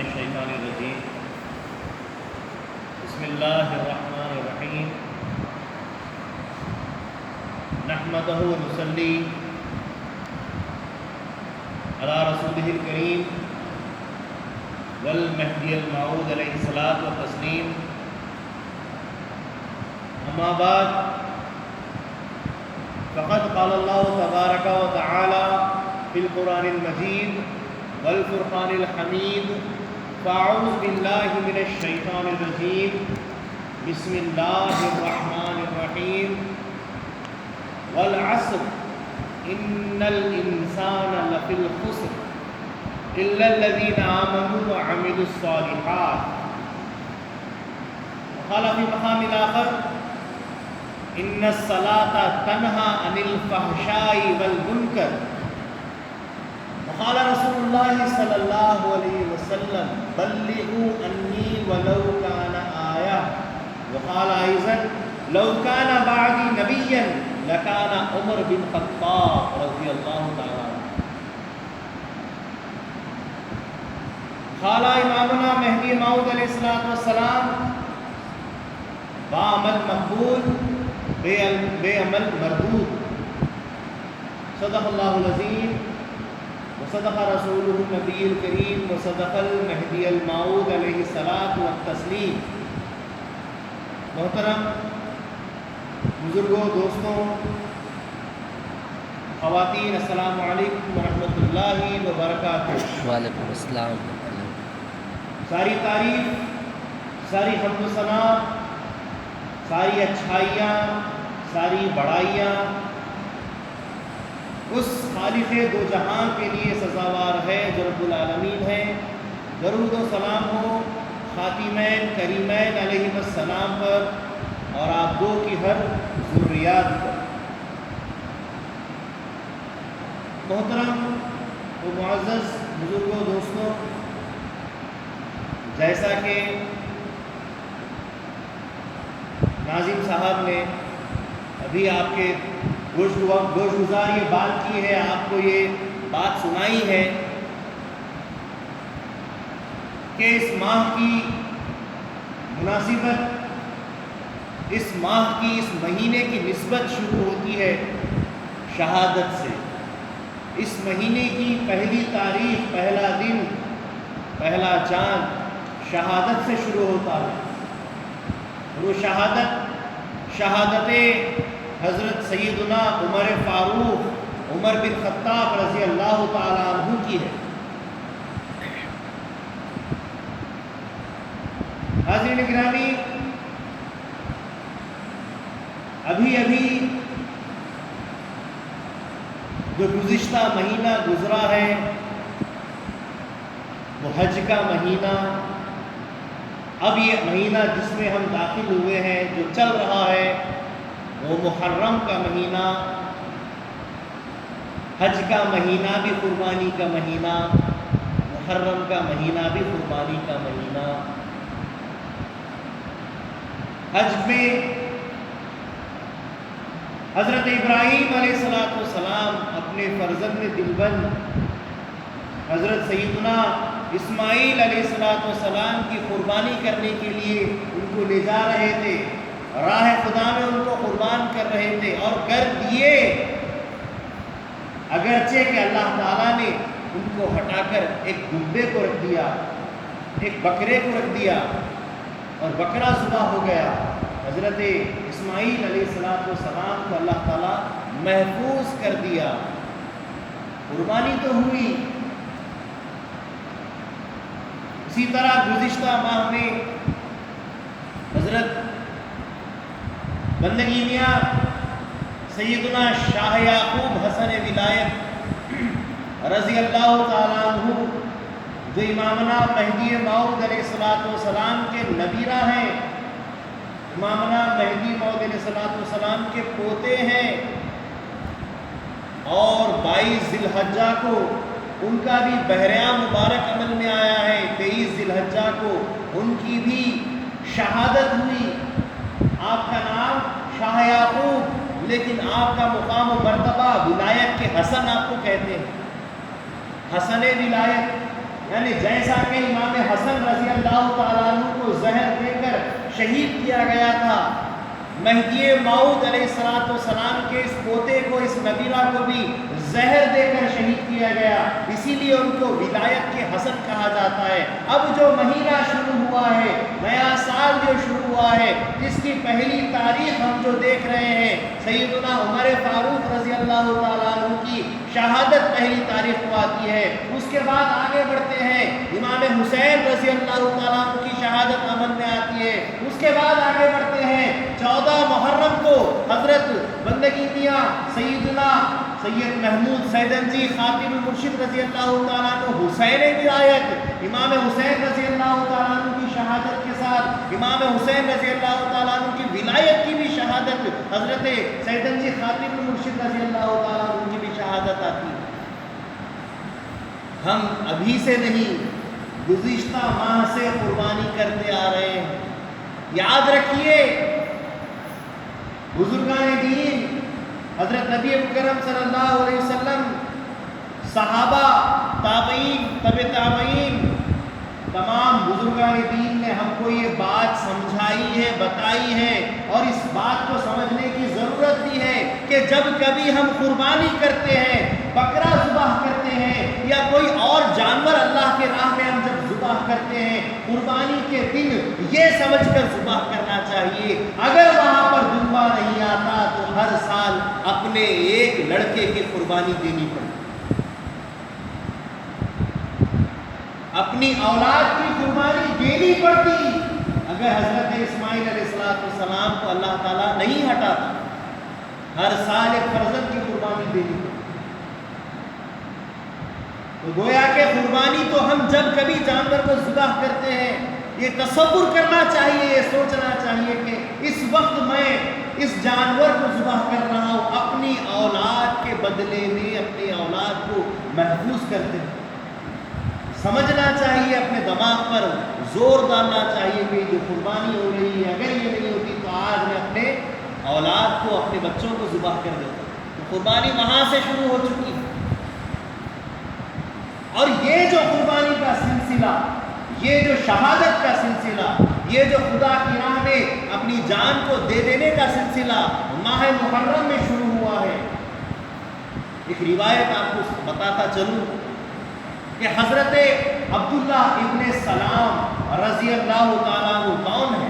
الشیطان الرجیم بسم اللہ الرحمن الرحیم نحمدہ ونصلی علی رسولہ الکریم والمہدی الموعود علیہ الصلاۃ والتسلیم اما بعد فقد قال اللہ تبارک و تعالی فی القرآن المجید والفرقان الحمید فاعوذ باللہ من الشیطان الرجیم بسم اللہ الرحمن الرحیم والعصر ان الانسان لفی الخسر الا الذین آمنوا وعملوا الصالحات وقال فی مقام آخر ان الصلاة تنہی عن الفحشاء والمنکر وقال رسول اللہ صلی اللہ علیہ وسلم بلغوا انی ولو کان آیہ وقال ایضا لو کان بعدی نبیا لکان عمر بن خطاب رضی اللہ تعالی عنہ. قال امامنا مہدی موعود علیہ السلام بعمل مقبول بے عمل مردود. صدق اللہ العظیم وصدق رسولہ النبی الکریم وصدق المہدی الموعود علیہ الصلاۃ والتسلیم. محترم بزرگوں، دوستوں، خواتین، السلام علیکم ورحمۃ اللہ وبرکاتہ. وعلیکم السلام. ساری تعریف، ساری حمد و ثنا، ساری اچھائیاں، ساری بڑائیاں اس خالق دو جہاں کے لیے سزاوار ہے جو رب العالمین ہے. درود و سلام ہو خاتمین کریمین علیہ السلام پر اور آپ دو کی ہر ضروریات پر. محترم و معزز بزرگوں، دوستوں، جیسا کہ ناظم صاحب نے ابھی آپ کے گوش گزار یہ بات کی ہے، آپ کو یہ بات سنائی ہے کہ اس ماہ کی مناسبت، اس ماہ کی، اس مہینے کی نسبت شروع ہوتی ہے شہادت سے. اس مہینے کی پہلی تاریخ، پہلا دن، پہلا چاند شہادت سے شروع ہوتا ہے. وہ شہادت حضرت سیدنا عمر فاروق عمر بن خطاب رضی اللہ تعالی عنہ کی ہے. حاضرین گرامی، ابھی جو گزشتہ مہینہ گزرا ہے وہ حج کا مہینہ، اب یہ مہینہ جس میں ہم داخل ہوئے ہیں جو چل رہا ہے وہ محرم کا مہینہ، حج کا مہینہ بھی قربانی کا مہینہ، محرم کا مہینہ بھی قربانی کا مہینہ. حج میں حضرت ابراہیم علیہ السلام اپنے فرزند دلبند حضرت سیدنا اسماعیل علیہ السلام کی قربانی کرنے کے لیے ان کو لے جا رہے تھے، راہ خدا میں ان کو قربان کر رہے تھے اور کر دیے، اگرچہ کہ اللہ تعالیٰ نے ان کو ہٹا کر ایک دمبے کو رکھ دیا، ایک بکرے کو رکھ دیا اور بکرا ذبح ہو گیا. حضرت اسماعیل علیہ السلام کو اللہ تعالیٰ محفوظ کر دیا، قربانی تو ہوئی. اسی طرح گزشتہ ماہ میں حضرت بندگی میاں سیدنا شاہ یعقوب حسن ولایت رضی اللہ تعالیٰ عنہ جو امامنا مہدی موعود علیہ السلام کے نبیرہ ہیں، امامنا مہدی موعود علیہ السلام کے پوتے ہیں، اور 22 ذی الحجہ کو ان کا بھی بحریہ مبارک عمل میں آیا ہے. 23 ذی الحجہ کو ان کی بھی شہادت ہوئی. آپ کا نام شاہ یعقوب، لیکن آپ کا مقام و مرتبہ ولایت کے حسن آپ کو کہتے ہیں. حسن ولایت یعنی جیسا کہ امام حسن رضی اللہ تعالیٰ عنہ کو زہر دے کر شہید کیا گیا تھا، مہدی موعود علیہ السلام کے اس پوتے کو، اس نبیرہ کو بھی زہر دے کر شہید کیا گیا، اسی لیے ان کو ولایت کے حسن کہا جاتا ہے۔ اب جو مہینہ شروع ہوا ہے، نیا سال جو شروع ہوا ہے، جس کی پہلی تاریخ ہم جو دیکھ رہے ہیں، سیدنا عمر فاروق رضی اللہ تعالیٰ عنہ کی شہادت پہلی تاریخ کو آتی ہے۔ اس کے بعد آگے بڑھتے ہیں، امام حسین رضی اللہ تعالیٰ عنہ کی شہادت عمل میں آتی ہے۔ اس کے بعد آگے بڑھتے ہیں، 14 محرم کو حضرت بندگی میاں سیدنا سید محمود سیدنجی خاتم المرشد رضی اللہ تعالیٰ عنہ حسین ولایت، امام حسین رضی اللہ تعالیٰ عنہ کی شہادت کے ساتھ امام حسین رضی اللہ تعالیٰ عنہ کی ولایت کی بھی شہادت، حضرت سیدنجی خاتم المرشد رضی اللہ تعالیٰ عنہ کی بھی شہادت آتی ہے۔ ہم ابھی سے نہیں، گزشتہ ماہ سے قربانی کرتے آ رہے ہیں۔ یاد رکھیے، بزرگان دین، حضرت نبی مکرم صلی اللہ علیہ وسلم، صحابہ، تابعین، تبع تابعین، تمام بزرگان دین نے ہم کو یہ بات سمجھائی ہے، بتائی ہے، اور اس بات کو سمجھنے کی ضرورت بھی ہے کہ جب کبھی ہم قربانی کرتے ہیں، بکرا ذبح کرتے ہیں، یا کوئی اور جانور اللہ کے راہ میں ہم جب ذبح کرتے ہیں، قربانی کے دن یہ سمجھ کر ذبح کرنا چاہیے، اگر وہاں پر دمبا نہیں آتا تو ہر سال اپنے ایک لڑکے کی قربانی دینی پڑتی، اپنی اولاد کی قربانی دینی پڑتی۔ اگر حضرت اسماعیل علیہ السلام کو اللہ تعالیٰ نہیں ہٹاتا، ہر سال ایک فرزند کی قربانی دینی پڑتی۔ تو گویا کہ قربانی تو ہم جب کبھی جانور کو ذبح کرتے ہیں، یہ تصور کرنا چاہیے، یہ سوچنا چاہیے کہ اس وقت میں اس جانور کو ذبح کر رہا ہوں اپنی اولاد کے بدلے میں، اپنی اولاد کو محفوظ کرتے ہیں۔ سمجھنا چاہیے، اپنے دماغ پر زور ڈالنا چاہیے کہ جو قربانی ہو رہی ہے، اگر یہ نہیں ہوتی تو آج میں اپنے اولاد کو، اپنے بچوں کو ذبح کر دیتا۔ تو قربانی وہاں سے شروع ہو چکی ہے، اور یہ جو قربانی کا سلسلہ، یہ جو شہادت کا سلسلہ، یہ جو خدا کی راہ میں اپنی جان کو دے دینے کا سلسلہ ماہ محرم میں شروع ہوا ہے۔ ایک روایت آپ کو بتاتا چلوں کہ حضرت عبداللہ ابن سلام رضی اللہ تعالیٰ عنہ کون ہے؟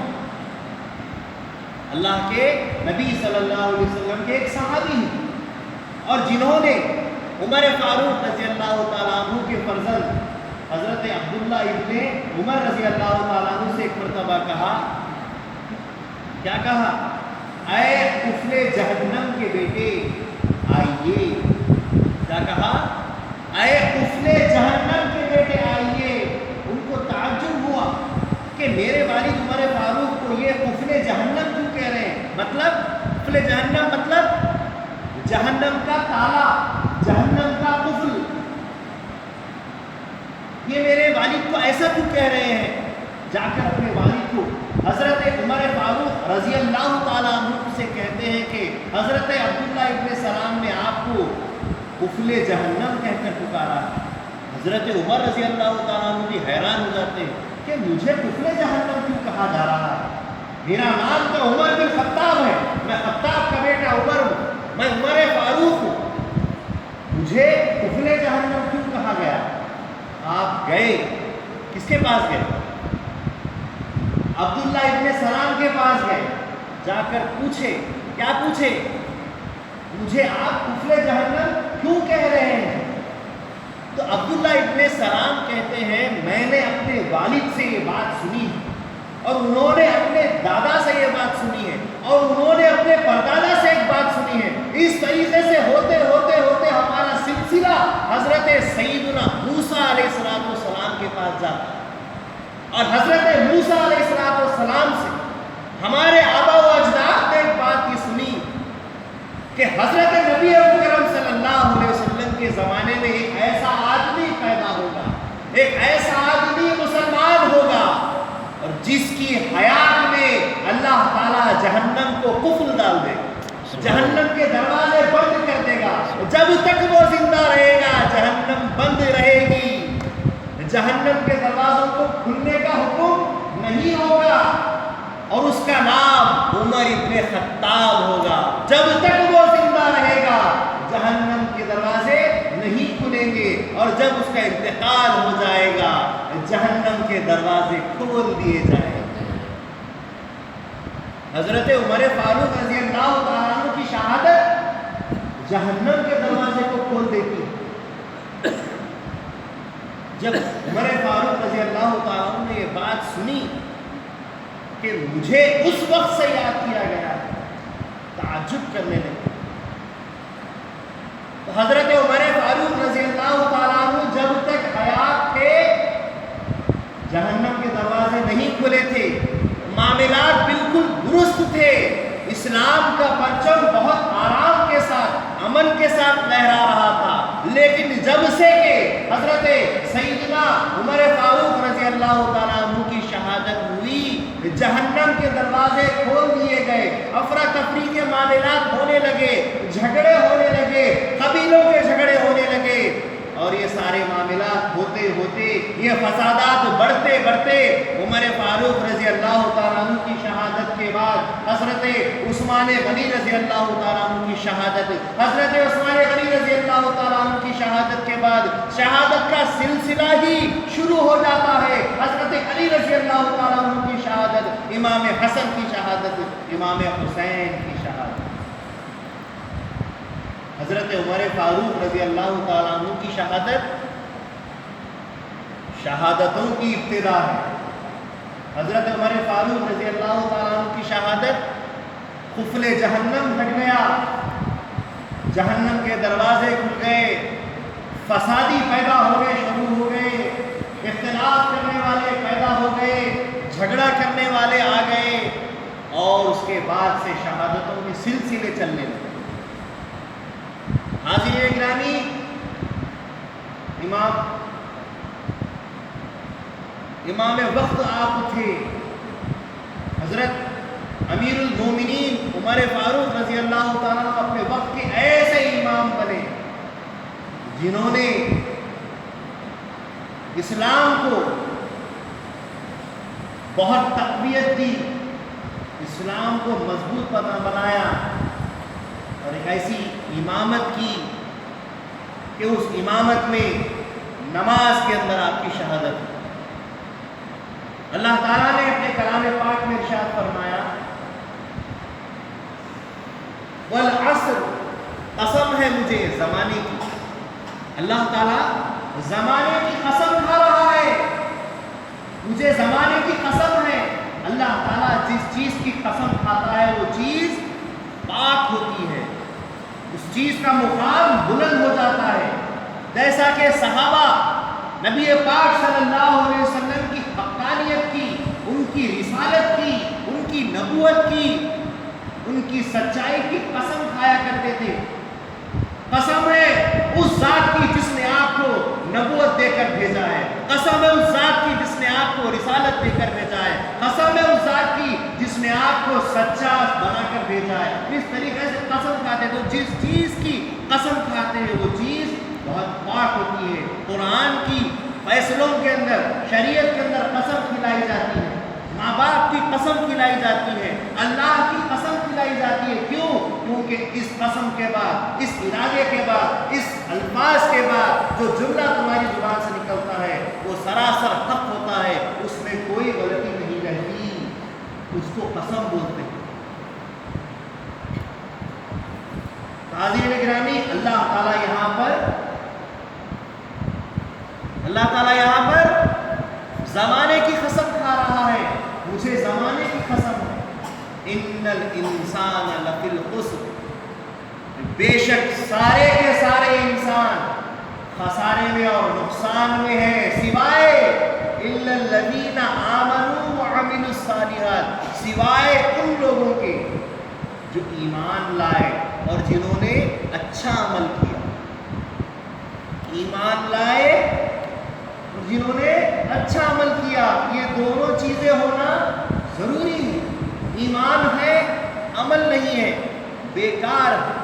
اللہ کے نبی صلی اللہ علیہ وسلم کے ایک صحابی ہیں، اور جنہوں نے عمر فاروق رضی اللہ تعالیٰ عنہ کے فرزند حضرت عبداللہ ابن عمر رضی اللہ تعالیٰ عنہ سے ایک مرتبہ کہا، کیا کہا؟ اے کفل جہنم کے بیٹے آئیے۔ کیا کہا؟ اے کفل جہنم کے بیٹے آئیے۔ ان کو تعجب ہوا کہ میرے والد عمر فاروق کو یہ کفل جہنم کیوں کہہ رہے ہیں؟ مطلب کفل جہنم مطلب جہنم کا تالا، جہنم کا قفل، یہ میرے والد کو ایسا کیوں کہہ رہے ہیں؟ جا کر اپنے والد کو حضرت عمر فاروق رضی اللہ تعالیٰ عنہ سے کہتے ہیں کہ حضرت عبداللہ ابن سلام نے آپ کو قفل جہنم کہہ کر پکارا۔ حضرت عمر رضی اللہ تعالیٰ عنہ بھی حیران ہو جاتے ہیں کہ مجھے قفل جہنم کیوں کہا جا رہا ہے؟ میرا نام تو عمر بن خطاب ہے، میں خطاب کا بیٹا عمر ہوں، میں عمر فاروق ہوں، مجھے قفل جہنم کیوں کہا گیا؟ آپ گئے، کس کے پاس گئے؟ عبداللہ ابن سلام کے پاس گئے، جا کر پوچھے، کیا پوچھے؟ مجھے آپ قفل جہنم کیوں کہہ رہے ہیں؟ تو عبداللہ ابن سلام کہتے ہیں میں نے اپنے والد سے یہ بات سنی ہے، اور انہوں نے اپنے دادا سے یہ بات سنی ہے، اور انہوں نے اپنے پردادا سے ایک بات سنی ہے۔ اس طریقے سے ہوتے ہوتے ہوتے ہمارا سلسلہ حضرت سیدنا موسیٰ علیہ السلام کے پاس جاتا ہے، اور حضرت موسیٰ علیہ السلام سے ہمارے آبا و اجداد نے ایک بات یہ سنی کہ حضرت نبی مکرم صلی اللہ علیہ وسلم کے زمانے میں ایک ایسا آدمی پیدا ہوگا، ایک ایسا آدمی مسلمان ہوگا، اور جس کی حیات میں اللہ تعالیٰ جہنم کو قفل ڈال دے گا، جہنم کے دروازے بند کر دے گا، جب تک وہ زندہ رہے گا جہنم بند رہے گی، جہنم کے دروازوں کو کھلنے کا حکم نہیں ہوگا، اور اس کا نام عمر ابن خطاب ہوگا۔ جب تک وہ زندہ رہے گا جہنم کے دروازے نہیں کھلیں گے، اور جب اس کا انتقال ہو جائے گا جہنم کے دروازے کھول دیے جائیں گے۔ حضرت عمر فاروق رضی اللہ تعالیٰ عنہ کی شہادت جہنم کے دروازے کو کھول دیتی ہے۔ جب عمر فاروق رضی اللہ تعالیٰ عنہ نے یہ بات سنی کہ مجھے اس وقت سے یاد کیا گیا، تعجب کرنے لگے۔ تو حضرت عمر فاروق رضی اللہ تعالیٰ عنہ جب تک حیات تھے جہنم کے دروازے نہیں کھلے تھے، معاملات بالکل درست تھے، اسلام کا پرچم بہت آرام کے ساتھ، امن کے ساتھ لہرا رہا تھا۔ لیکن جب سے کہ حضرت سیدنا عمر فاروق رضی اللہ تعالیٰ عنہ کی شہادت ہوئی، جہنم کے دروازے کھول دیے گئے، افراتفری کے معاملات ہونے لگے، جھگڑے ہونے لگے، قبیلوں کے جھگڑے ہونے لگے، اور یہ سارے معاملات ہوتے ہوتے یہ فسادات بڑھتے بڑھتے عمر فاروق رضی اللہ تعالیٰ عنہ کی شہادت کے بعد حضرت عثمان غنی رضی اللہ تعالیٰ عنہ کی شہادت، حضرت عثمان غنی رضی اللہ تعالیٰ عنہ کی شہادت کے بعد شہادت کا سلسلہ ہی شروع ہو جاتا ہے۔ حضرت علی رضی اللہ تعالیٰ عنہ کی شہادت، امام حسن کی شہادت، امام حسین کی شہادت۔ حضرت عمر فاروق رضی اللہ تعالیٰ عنہ کی شہادت شہادتوں کی ابتدا ہے۔ حضرت عمر فاروق رضی اللہ تعالیٰ عنہ کی شہادت، قفل جہنم ہٹ گیا، جہنم کے دروازے کھل گئے، فسادی پیدا ہو گئے، شروع ہو گئے، اختلاف کرنے والے پیدا ہو گئے، جھگڑا کرنے والے آ گئے، اور اس کے بعد سے شہادتوں کے سلسلے چلنے لگے۔ حاضرین گرامی، امام وقت آپ تھے، حضرت امیر المومنین عمر فاروق رضی اللہ تعالیٰ عنہ اپنے وقت کے ایسے امام بنے جنہوں نے اسلام کو بہت تقویت دی، اسلام کو مضبوط بنایا، اور ایک ایسی امامت کی کہ اس امامت میں نماز کے اندر آپ کی شہادت ہے۔ اللہ تعالیٰ نے اپنے کلام پاک میں ارشاد فرمایا، والعصر، قسم ہے مجھے زمانے کی۔ اللہ تعالیٰ زمانے کی قسم کھا رہا ہے، مجھے زمانے کی قسم ہے۔ اللہ تعالیٰ جس چیز کی قسم کھاتا ہے وہ چیز پاک ہوتی ہے، اس چیز کا مقام بلند ہو جاتا ہے۔ جیسا کہ صحابہ نبی پاک صلی اللہ علیہ وسلم کی حقانیت کی، ان کی رسالت کی، ان کی نبوت کی، ان کی سچائی کی قسم کھایا کرتے تھے۔ قسم ہے اس ذات کی جس نے آپ کو نبوت دے کر بھیجا ہے، قسم ہے اس ذات کی جس نے آپ کو رسالت دے کر بھیجا ہے، قسم ہے اس ذات کی جس نے آپ کو سچا بنا کر بھیجا ہے۔ اس طریقے سے قسم کھاتے تو جس چیز کی قسم کھاتے ہیں وہ چیز بہت پاک ہوتی ہے۔ قرآن کی فیصلوں کے اندر، شریعت کے اندر قسم کھلائی جاتی ہے، ماں باپ کی قسم کھلائی جاتی ہے، اللہ کی قسم کھلائی جاتی ہے۔ کیوں؟ کیونکہ اس قسم کے بعد، اس ارادے کے بعد، اس الفاظ کے بعد جو جملہ تمہاری زبان سے نکلتا ہے وہ سراسر حق ہوتا ہے، اس میں کوئی غلطی نہیں رہتی، اس کو قسم بولتے ہیں۔ حاضرین گرامی، اللہ تعالیٰ یہاں پر زمانے کی قسم کھا رہا ہے، مجھے زمانے کی قسم ہے۔ ان الانسان لفی الخسر، بے شک سارے کے سارے انسان خسارے میں اور نقصان میں ہیں، سوائے الا الذین آمنوا وعملوا الصالحات، سوائے ان لوگوں کے جو ایمان لائے اور جنہوں نے اچھا عمل کیا۔ ایمان لائے اور جنہوں نے اچھا عمل کیا، یہ دونوں چیزیں ہونا ضروری ہے۔ ایمان ہے، عمل نہیں ہے، بیکار ہے۔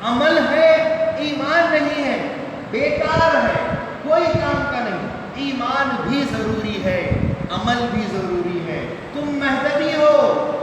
عمل ہے، ایمان نہیں ہے، بیکار ہے، کوئی کام کا نہیں۔ ایمان بھی ضروری ہے، عمل بھی ضروری ہے۔ تم مہدوی ہو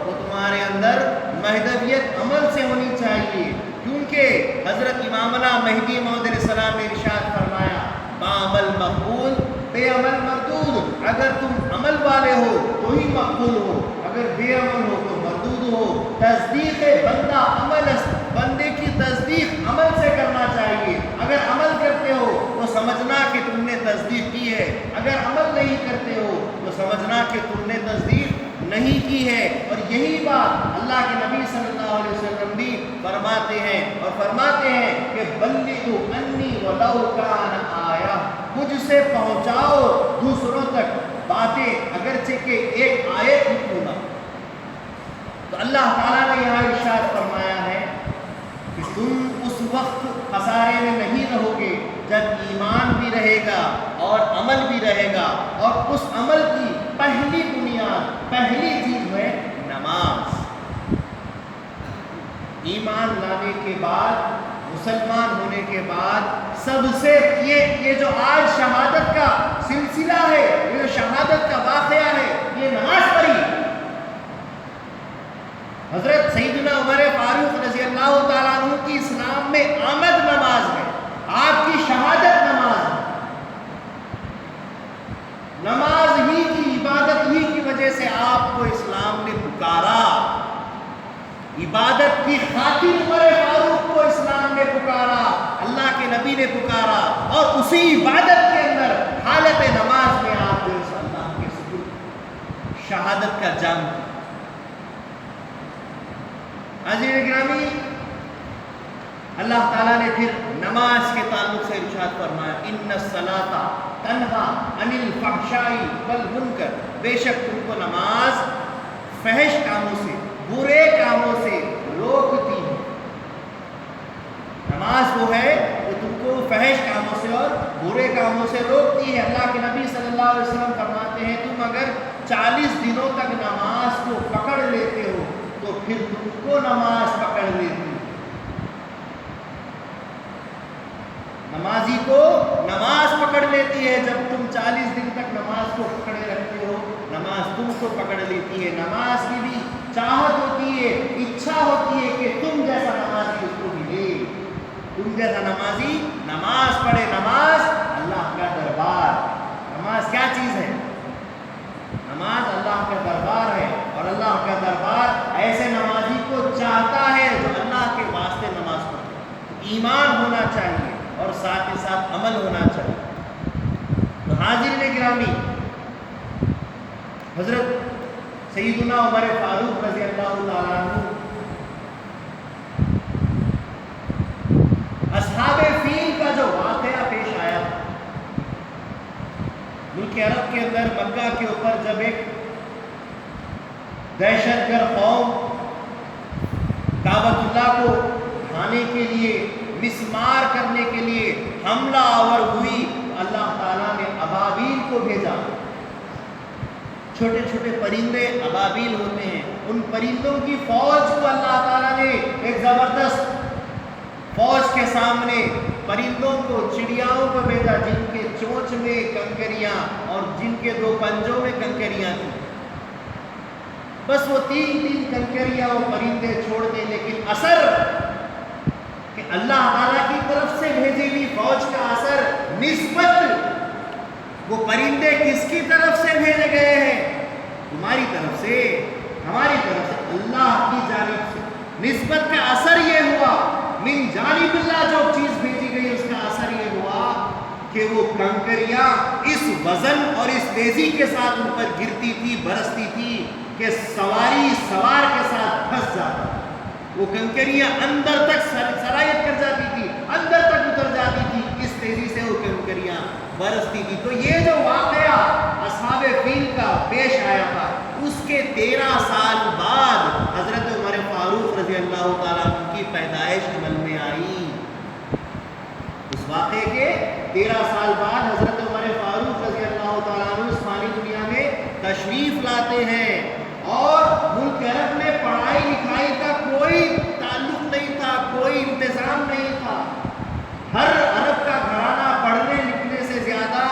تو تمہارے اندر مہدویت عمل سے ہونی چاہیے، کیونکہ حضرت امامنا مہدی موعود علیہ السلام نے ارشاد فرمایا بعمل مقبول بے عمل مردود۔ اگر تم عمل والے ہو تو ہی مقبول ہو، اگر بے عمل ہو تو مردود ہو۔ تصدیق بندہ عمل است، بندے کی تصدیق عمل سے کرنا چاہیے۔ اگر عمل کرتے ہو تو سمجھنا کہ تم نے تصدیق کی ہے، اگر عمل نہیں کرتے ہو تو سمجھنا کہ تم نے تصدیق نہیں کی ہے۔ اور یہی بات اللہ کے نبی صلی اللہ علیہ وسلم بھی فرماتے ہیں، اور فرماتے ہیں کہ بلغوا انی ولو کان آیہ، مجھ سے پہنچاؤ دوسروں تک باتیں اگرچہ کہ ایک آیت ہی کیوں نہ۔ تو اللہ تعالیٰ نے یہاں ارشاد فرمایا ہے کہ تم اس وقت خسارے میں نہیں رہو گے جب ایمان بھی رہے گا اور عمل بھی رہے گا، اور اس عمل کی پہلی بنیاد، پہلی چیز ہے نماز۔ ایمان لانے کے بعد، مسلمان ہونے کے بعد سب سے یہ جو آج شہادت کا سلسلہ ہے، یہ جو شہادت کا واقعہ ہے، یہ نماز پڑھی۔ حضرت سیدنا عمر فاروق رضی اللہ تعالیٰ عنہ کی اسلام میں آمد نماز ہے، آپ کی شہادت نماز ہے۔ نماز ہی کی، عبادت ہی کی وجہ سے آپ کو اسلام نے پکارا، عبادت کی خاطر عمر فاروق کو اسلام نے پکارا، اللہ کے نبی نے پکارا، اور اسی عبادت کے اندر حالت نماز میں آپ جو اللہ کے سبب شہادت کا جام۔ حاضرین گرامی، اللہ تعالیٰ نے پھر نماز کے تعلق سے ارشاد فرمایا ان الصلاۃ تنہا عن الفحشاء والمنکر، بے شک تم کو نماز فحش کاموں سے، برے کاموں سے روکتی ہے۔ نماز وہ ہے جو تم کو فحش کاموں سے اور برے کاموں سے روکتی ہے۔ اللہ کے نبی صلی اللہ علیہ وسلم فرماتے ہیں تم اگر 40 دنوں تک نماز کو پکڑ لیتے ہو تو پھر تم کو نماز پکڑ لیتی ہے۔ نمازی کو نماز پکڑ لیتی ہے، جب تم 40 دن تک نماز کو پکڑے رکھتے ہو، نماز تم کو پکڑ لیتی ہے۔ نماز کی بھی چاہت ہوتی ہے، اچھا ہوتی ہے کہ تم جیسا نمازی اس کو ملے، تم جیسا نمازی نماز پڑھے۔ نماز اللہ کا دربار، نماز کیا چیز ہے؟ نماز اللہ کا دربار ہے، اور اللہ کا دربار ایسے نمازی کو چاہتا ہے جو اللہ کے واسطے نماز پڑھے۔ ایمان ہونا چاہیے اور ساتھ ہی ساتھ عمل ہونا چاہیے۔ تو حاضرین گرامی، حضرت سیدنا عمر فاروق رضی اللہ تعالیٰ عنہ اصحاب فیل کا جو واقعہ پیش آیا، ملک عرب کے اندر مکہ کے اوپر جب ایک دہشت گرد قوم کعبۃ اللہ کو ڈھانے کے لیے، مسمار کرنے کے لیے حملہ آور ہوئی، اللہ تعالیٰ نے ابابیل کو بھیجا۔ چھوٹے چھوٹے پرندے ابابیل ہوتے ہیں، ان پرندوں کی فوج کو اللہ تعالیٰ نے ایک زبردست فوج کے سامنے پرندوں کو، چڑیاؤں کو بھیجا جن کے چونچ میں کنکریاں اور جن کے 2 پنجوں میں کنکریاں تھیں۔ بس وہ 3 کنکریاں وہ پرندے چھوڑتے، لیکن اثر کہ اللہ تعالیٰ کی طرف سے بھیجی ہوئی فوج کا اثر، نسبت وہ پرندے کس کی طرف سے بھیجے گئے ہیں؟ تمہاری طرف سے، ہماری طرف سے، اللہ کی جانب سے۔ نسبت کا اثر یہ ہوا، من جانب اللہ جو چیز بھیجی گئی اس کا اثر یہ ہوا کہ وہ کنکریاں اس وزن اور اس تیزی کے ساتھ ان پر گرتی تھی، برستی تھی کہ سواری سوار کے ساتھ پھنس جاتا۔ وہ کنکریاں اندر تک سرایت کر جاتی تھی، اندر تک اتر جاتی تھی، اس تیزی سے وہ کنکریاں برستی تھی۔ تو یہ جو واقعہ اصحاب فیل کا پیش آیا تھا، اس کے 13 سال بعد حضرت عمر فاروق رضی اللہ تعالیٰ عنہ کی پیدائش عمل میں آئی۔ اس واقعے کے 13 سال بعد حضرت عمر فاروق رضی اللہ تعالیٰ عنہ اس فانی دنیا میں تشریف لاتے ہیں، اور ملک عرب میں پڑھائی لکھائی کا کوئی تعلق نہیں تھا، کوئی انتظام نہیں تھا۔ ہر عرب کا گھرانہ پڑھنے لکھنے سے زیادہ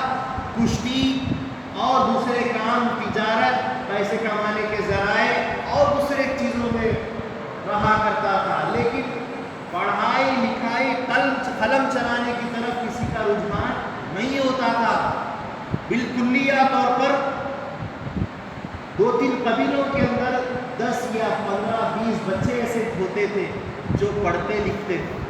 کشتی 2-3 قبیلوں کے اندر 10 یا 15-20 بچے ایسے ہوتے تھے جو پڑھتے لکھتے تھے،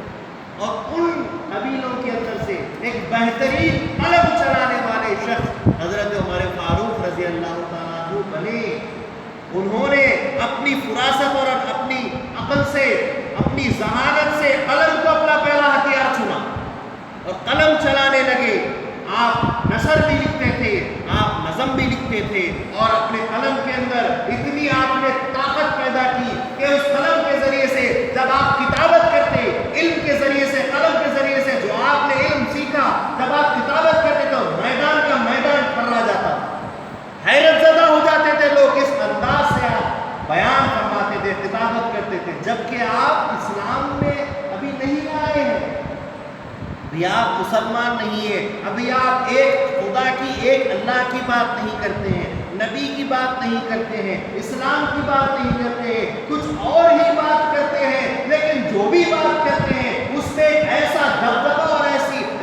اور ان قبیلوں کے اندر سے ایک بہترین قلم چلانے والے شخص حضرت عمر فاروق رضی اللہ تعالیٰ عنہ بنے۔ انہوں نے اپنی فراست اور اپنی عقل سے، اپنی ذہانت سے قلم کو اپنا پہلا ہتھیار چنا اور قلم چلانے لگے۔ آپ نثر بھی لکھتے تھے، آپ نظم بھی لکھتے تھے، اور اپنے قلم کے اندر اتنی آپ نے طاقت پیدا کی کہ اس قلم کے ذریعے سے جب آپ کتابت کرتے، علم کے ذریعے سے، قلم کے ذریعے سے جو آپ نے علم سیکھا، جب آپ کتابت کرتے تو میدان کا میدان ٹھرا جاتا، حیرت زدہ ہو جاتے تھے لوگ، اس انداز سے آپ بیان فرماتے تھے، کتابت کرتے تھے، جبکہ آپ اسلام میں ابھی نہیں آئے ہیں، ابھی آپ مسلمان نہیں ہیں، ابھی آپ ایک خدا کی، ایک اللہ کی بات نہیں کرتے ہیں، نبی کی بات نہیں کرتے ہیں، اسلام کی بات نہیں کرتے ہیں، کچھ اور ہی بات کرتے ہیں، لیکن جو بھی بات کرتے ہیں اس میں ایسا دبدبہ اور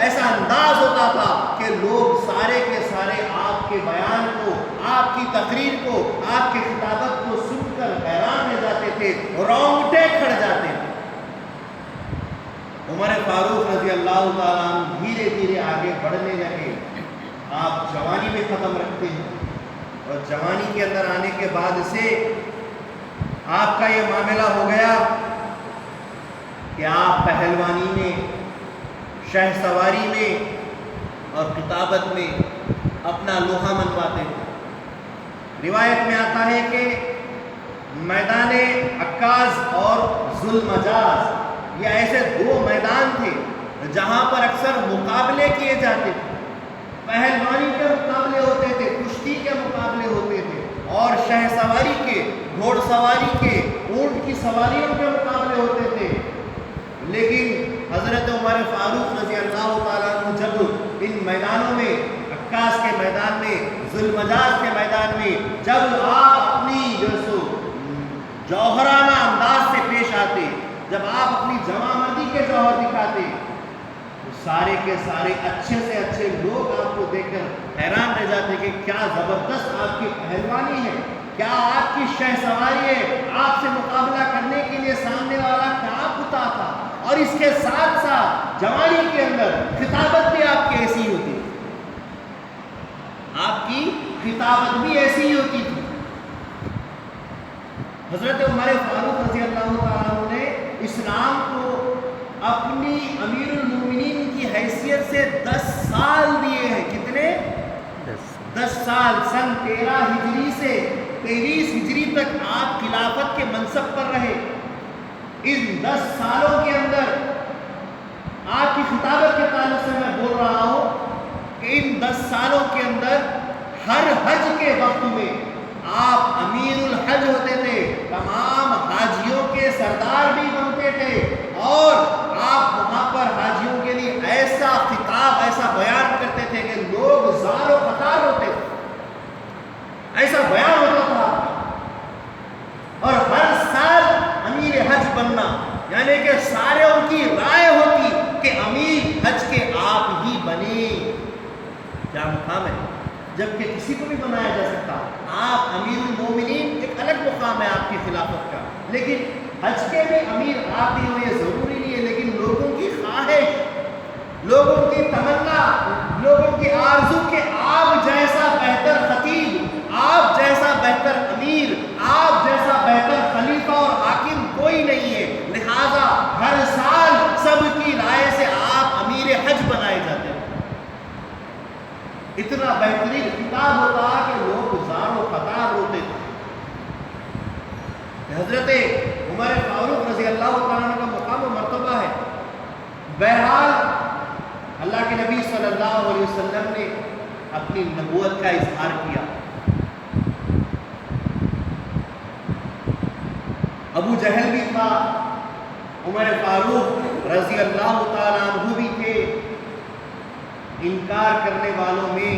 ایسا انداز ہوتا تھا کہ لوگ سارے کے سارے آپ کے بیان کو، آپ کی تقریر کو، آپ کی خطابت کو سن کر حیران رہ جاتے تھے، رونگٹے کھڑ جاتے تھے۔ عمر فاروق رضی اللہ تعالیٰ عنہ دھیرے دھیرے آگے بڑھنے لگے۔ آپ جوانی میں قدم رکھتے ہیں، اور جوانی کے اندر آنے کے بعد سے آپ کا یہ معاملہ ہو گیا کہ آپ پہلوانی میں، شہ سواری میں اور کتابت میں اپنا لوہا منواتے تھے۔ روایت میں آتا ہے کہ میدان عکاظ اور ذوالمجاز، یہ ایسے 2 میدان تھے جہاں پر اکثر مقابلے کیے جاتے تھے، پہلوانی کے مقابلے ہوتے تھے، کشتی کے مقابلے ہوتے تھے، اور شہ سواری کے، گھوڑ سواری کے، اونٹ کی سواریوں کے مقابلے ہوتے تھے۔ لیکن حضرت عمر فاروق رضی اللہ تعالیٰ عنہ جب ان میدانوں میں، عکاظ کے میدان میں، ذوالمجاز کے میدان میں، جب آپ اپنی جوہرانہ انداز سے پیش آتے، جب آپ اپنی جوان مردی کے جوہر دکھاتے، تو سارے کے سارے اچھے سے اچھے لوگ آپ کو دیکھ کر حیران رہ جاتے کہ کیا زبردست آپ کی پہلوانی ہے، کیا آپ کی شہ سواری ہے، آپ سے مقابلہ کرنے کے لیے سامنے والا کہاں پتا تھا، اور اس کے ساتھ ساتھ جوانی کے اندر خطابت بھی آپ کی ایسی ہوتی تھی، آپ کی خطابت بھی ایسی ہی ہوتی تھی۔ حضرت عمر فاروق رضی اللہ تعالیٰ عنہ نے اسلام کو اپنی امیر المومنین کی حیثیت سے 10 سال دیے ہیں۔ کتنے؟ 10 سال۔ سن 13 ہجری سے 23 ہجری تک آپ خلافت کے منصب پر رہے۔ ان 10 سالوں کے اندر آپ کی خطابت کے تعلق سے میں بول رہا ہوں کہ ان 10 سالوں کے اندر ہر حج کے وقت میں آپ امیر الحج ہوتے تھے، تمام حاجیوں کے سردار بھی بنتے تھے، اور آپ وہاں پر حاجیوں کے لیے ایسا خطاب، ایسا بیان کرتے تھے کہ لوگ زار و قطار ہوتے تھے، ایسا بیان ہوتا تھا۔ اور ہر سال امیر حج بننا، یعنی کہ سارے ان کی رائے ہوتی کہ امیر حج کے آپ ہی بنے۔ کیا مقام ہے، جبکہ کسی کو بھی بنایا جا سکتا، آپ امیر المومنین، ایک الگ مقام ہے آپ کی خلافت کا، لیکن حج کے بھی امیر آپ ہی ہو یہ ضروری نہیں ہے، لیکن لوگوں کی خواہش، لوگوں کی تمنا، لوگوں کی آرزو کہ آپ جیسا بہتر خطیب، آپ جیسا بہتر امیر، آپ جیسا بہتر خلیفہ اور حاکم کوئی نہیں ہے، لہذا ہر سال سب کی رائے سے آپ امیر حج بنائے جاتے ہیں۔ اتنا بہترین خطاب ہوتا کہ لوگ زار و قطار ہوتے تھے۔ حضرت عمر فاروق رضی اللہ تعالیٰ عنہ کا مقام و مرتبہ ہے۔ بہرحال اللہ کے نبی صلی اللہ علیہ وسلم نے اپنی نبوت کا اظہار کیا۔ ابو جہل بھی تھا، عمر فاروق رضی اللہ تعالیٰ عنہ بھی تھے۔ انکار کرنے والوں میں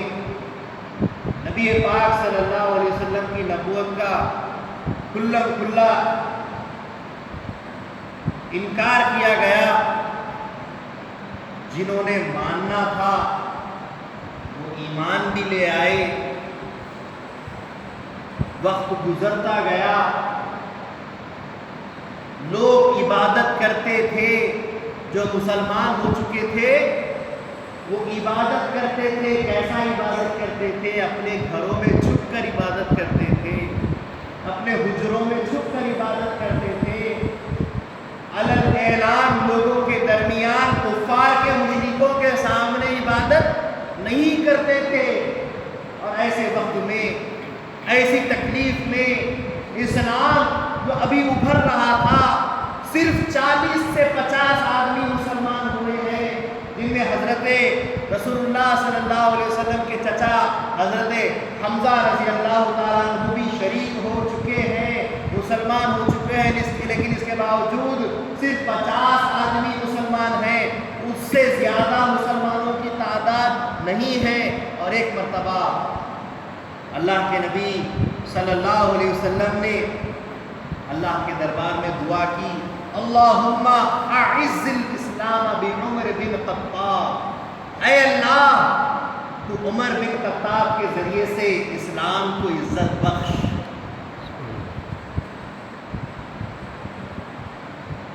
نبی پاک صلی اللہ علیہ وسلم کی نبوت کا کھلا انکار کیا گیا۔ جنہوں نے ماننا تھا وہ ایمان بھی لے آئے، وقت گزرتا گیا، لوگ عبادت کرتے تھے، جو مسلمان ہو چکے تھے وہ عبادت کرتے تھے۔ کیسا عبادت کرتے تھے؟ اپنے گھروں میں چھپ کر عبادت کرتے تھے، اپنے حجروں میں چھپ کر عبادت کرتے تھے، علن اعلان لوگوں کے درمیان کفار کے مشرکوں کے سامنے عبادت نہیں کرتے تھے۔ اور ایسے وقت میں، ایسی تکلیف میں، اسلام جو ابھی ابھر رہا تھا، صرف 40 سے 50 آدمی مسلمان ہوئے ہیں، جن میں حضرت رسول اللہ صلی اللہ علیہ وسلم کے چچا حضرت حمزہ رضی اللہ تعالیٰ عنہ بھی شریک ہو چکے ہیں، مسلمان ہو چکے ہیں، لیکن اس کے باوجود صرف 50 آدمی مسلمان ہیں، اس سے زیادہ مسلمانوں کی تعداد نہیں ہے۔ اور ایک مرتبہ اللہ کے نبی صلی اللہ علیہ وسلم نے اللہ کے دربار میں دعا کی، اللہم اعز الاسلام بعمر بن خطاب، اے اللہ تو عمر بن خطاب کے ذریعے سے اسلام کو عزت بخش۔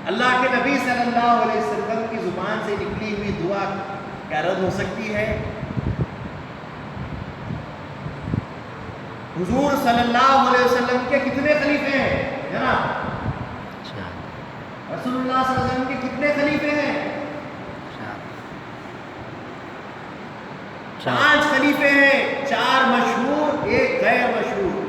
اللہ کے نبی صلی اللہ علیہ وسلم کی زبان سے نکلی ہوئی دعا کیا رد ہو سکتی ہے؟ حضور صلی اللہ علیہ وسلم کے کتنے خلیفے ہیں جناب؟ رسول اللہ صلی اللہ علیہ وسلم کے کتنے خلیفے ہیں؟ 5 خلیفے ہیں، 4 مشہور، 1 غیر مشہور۔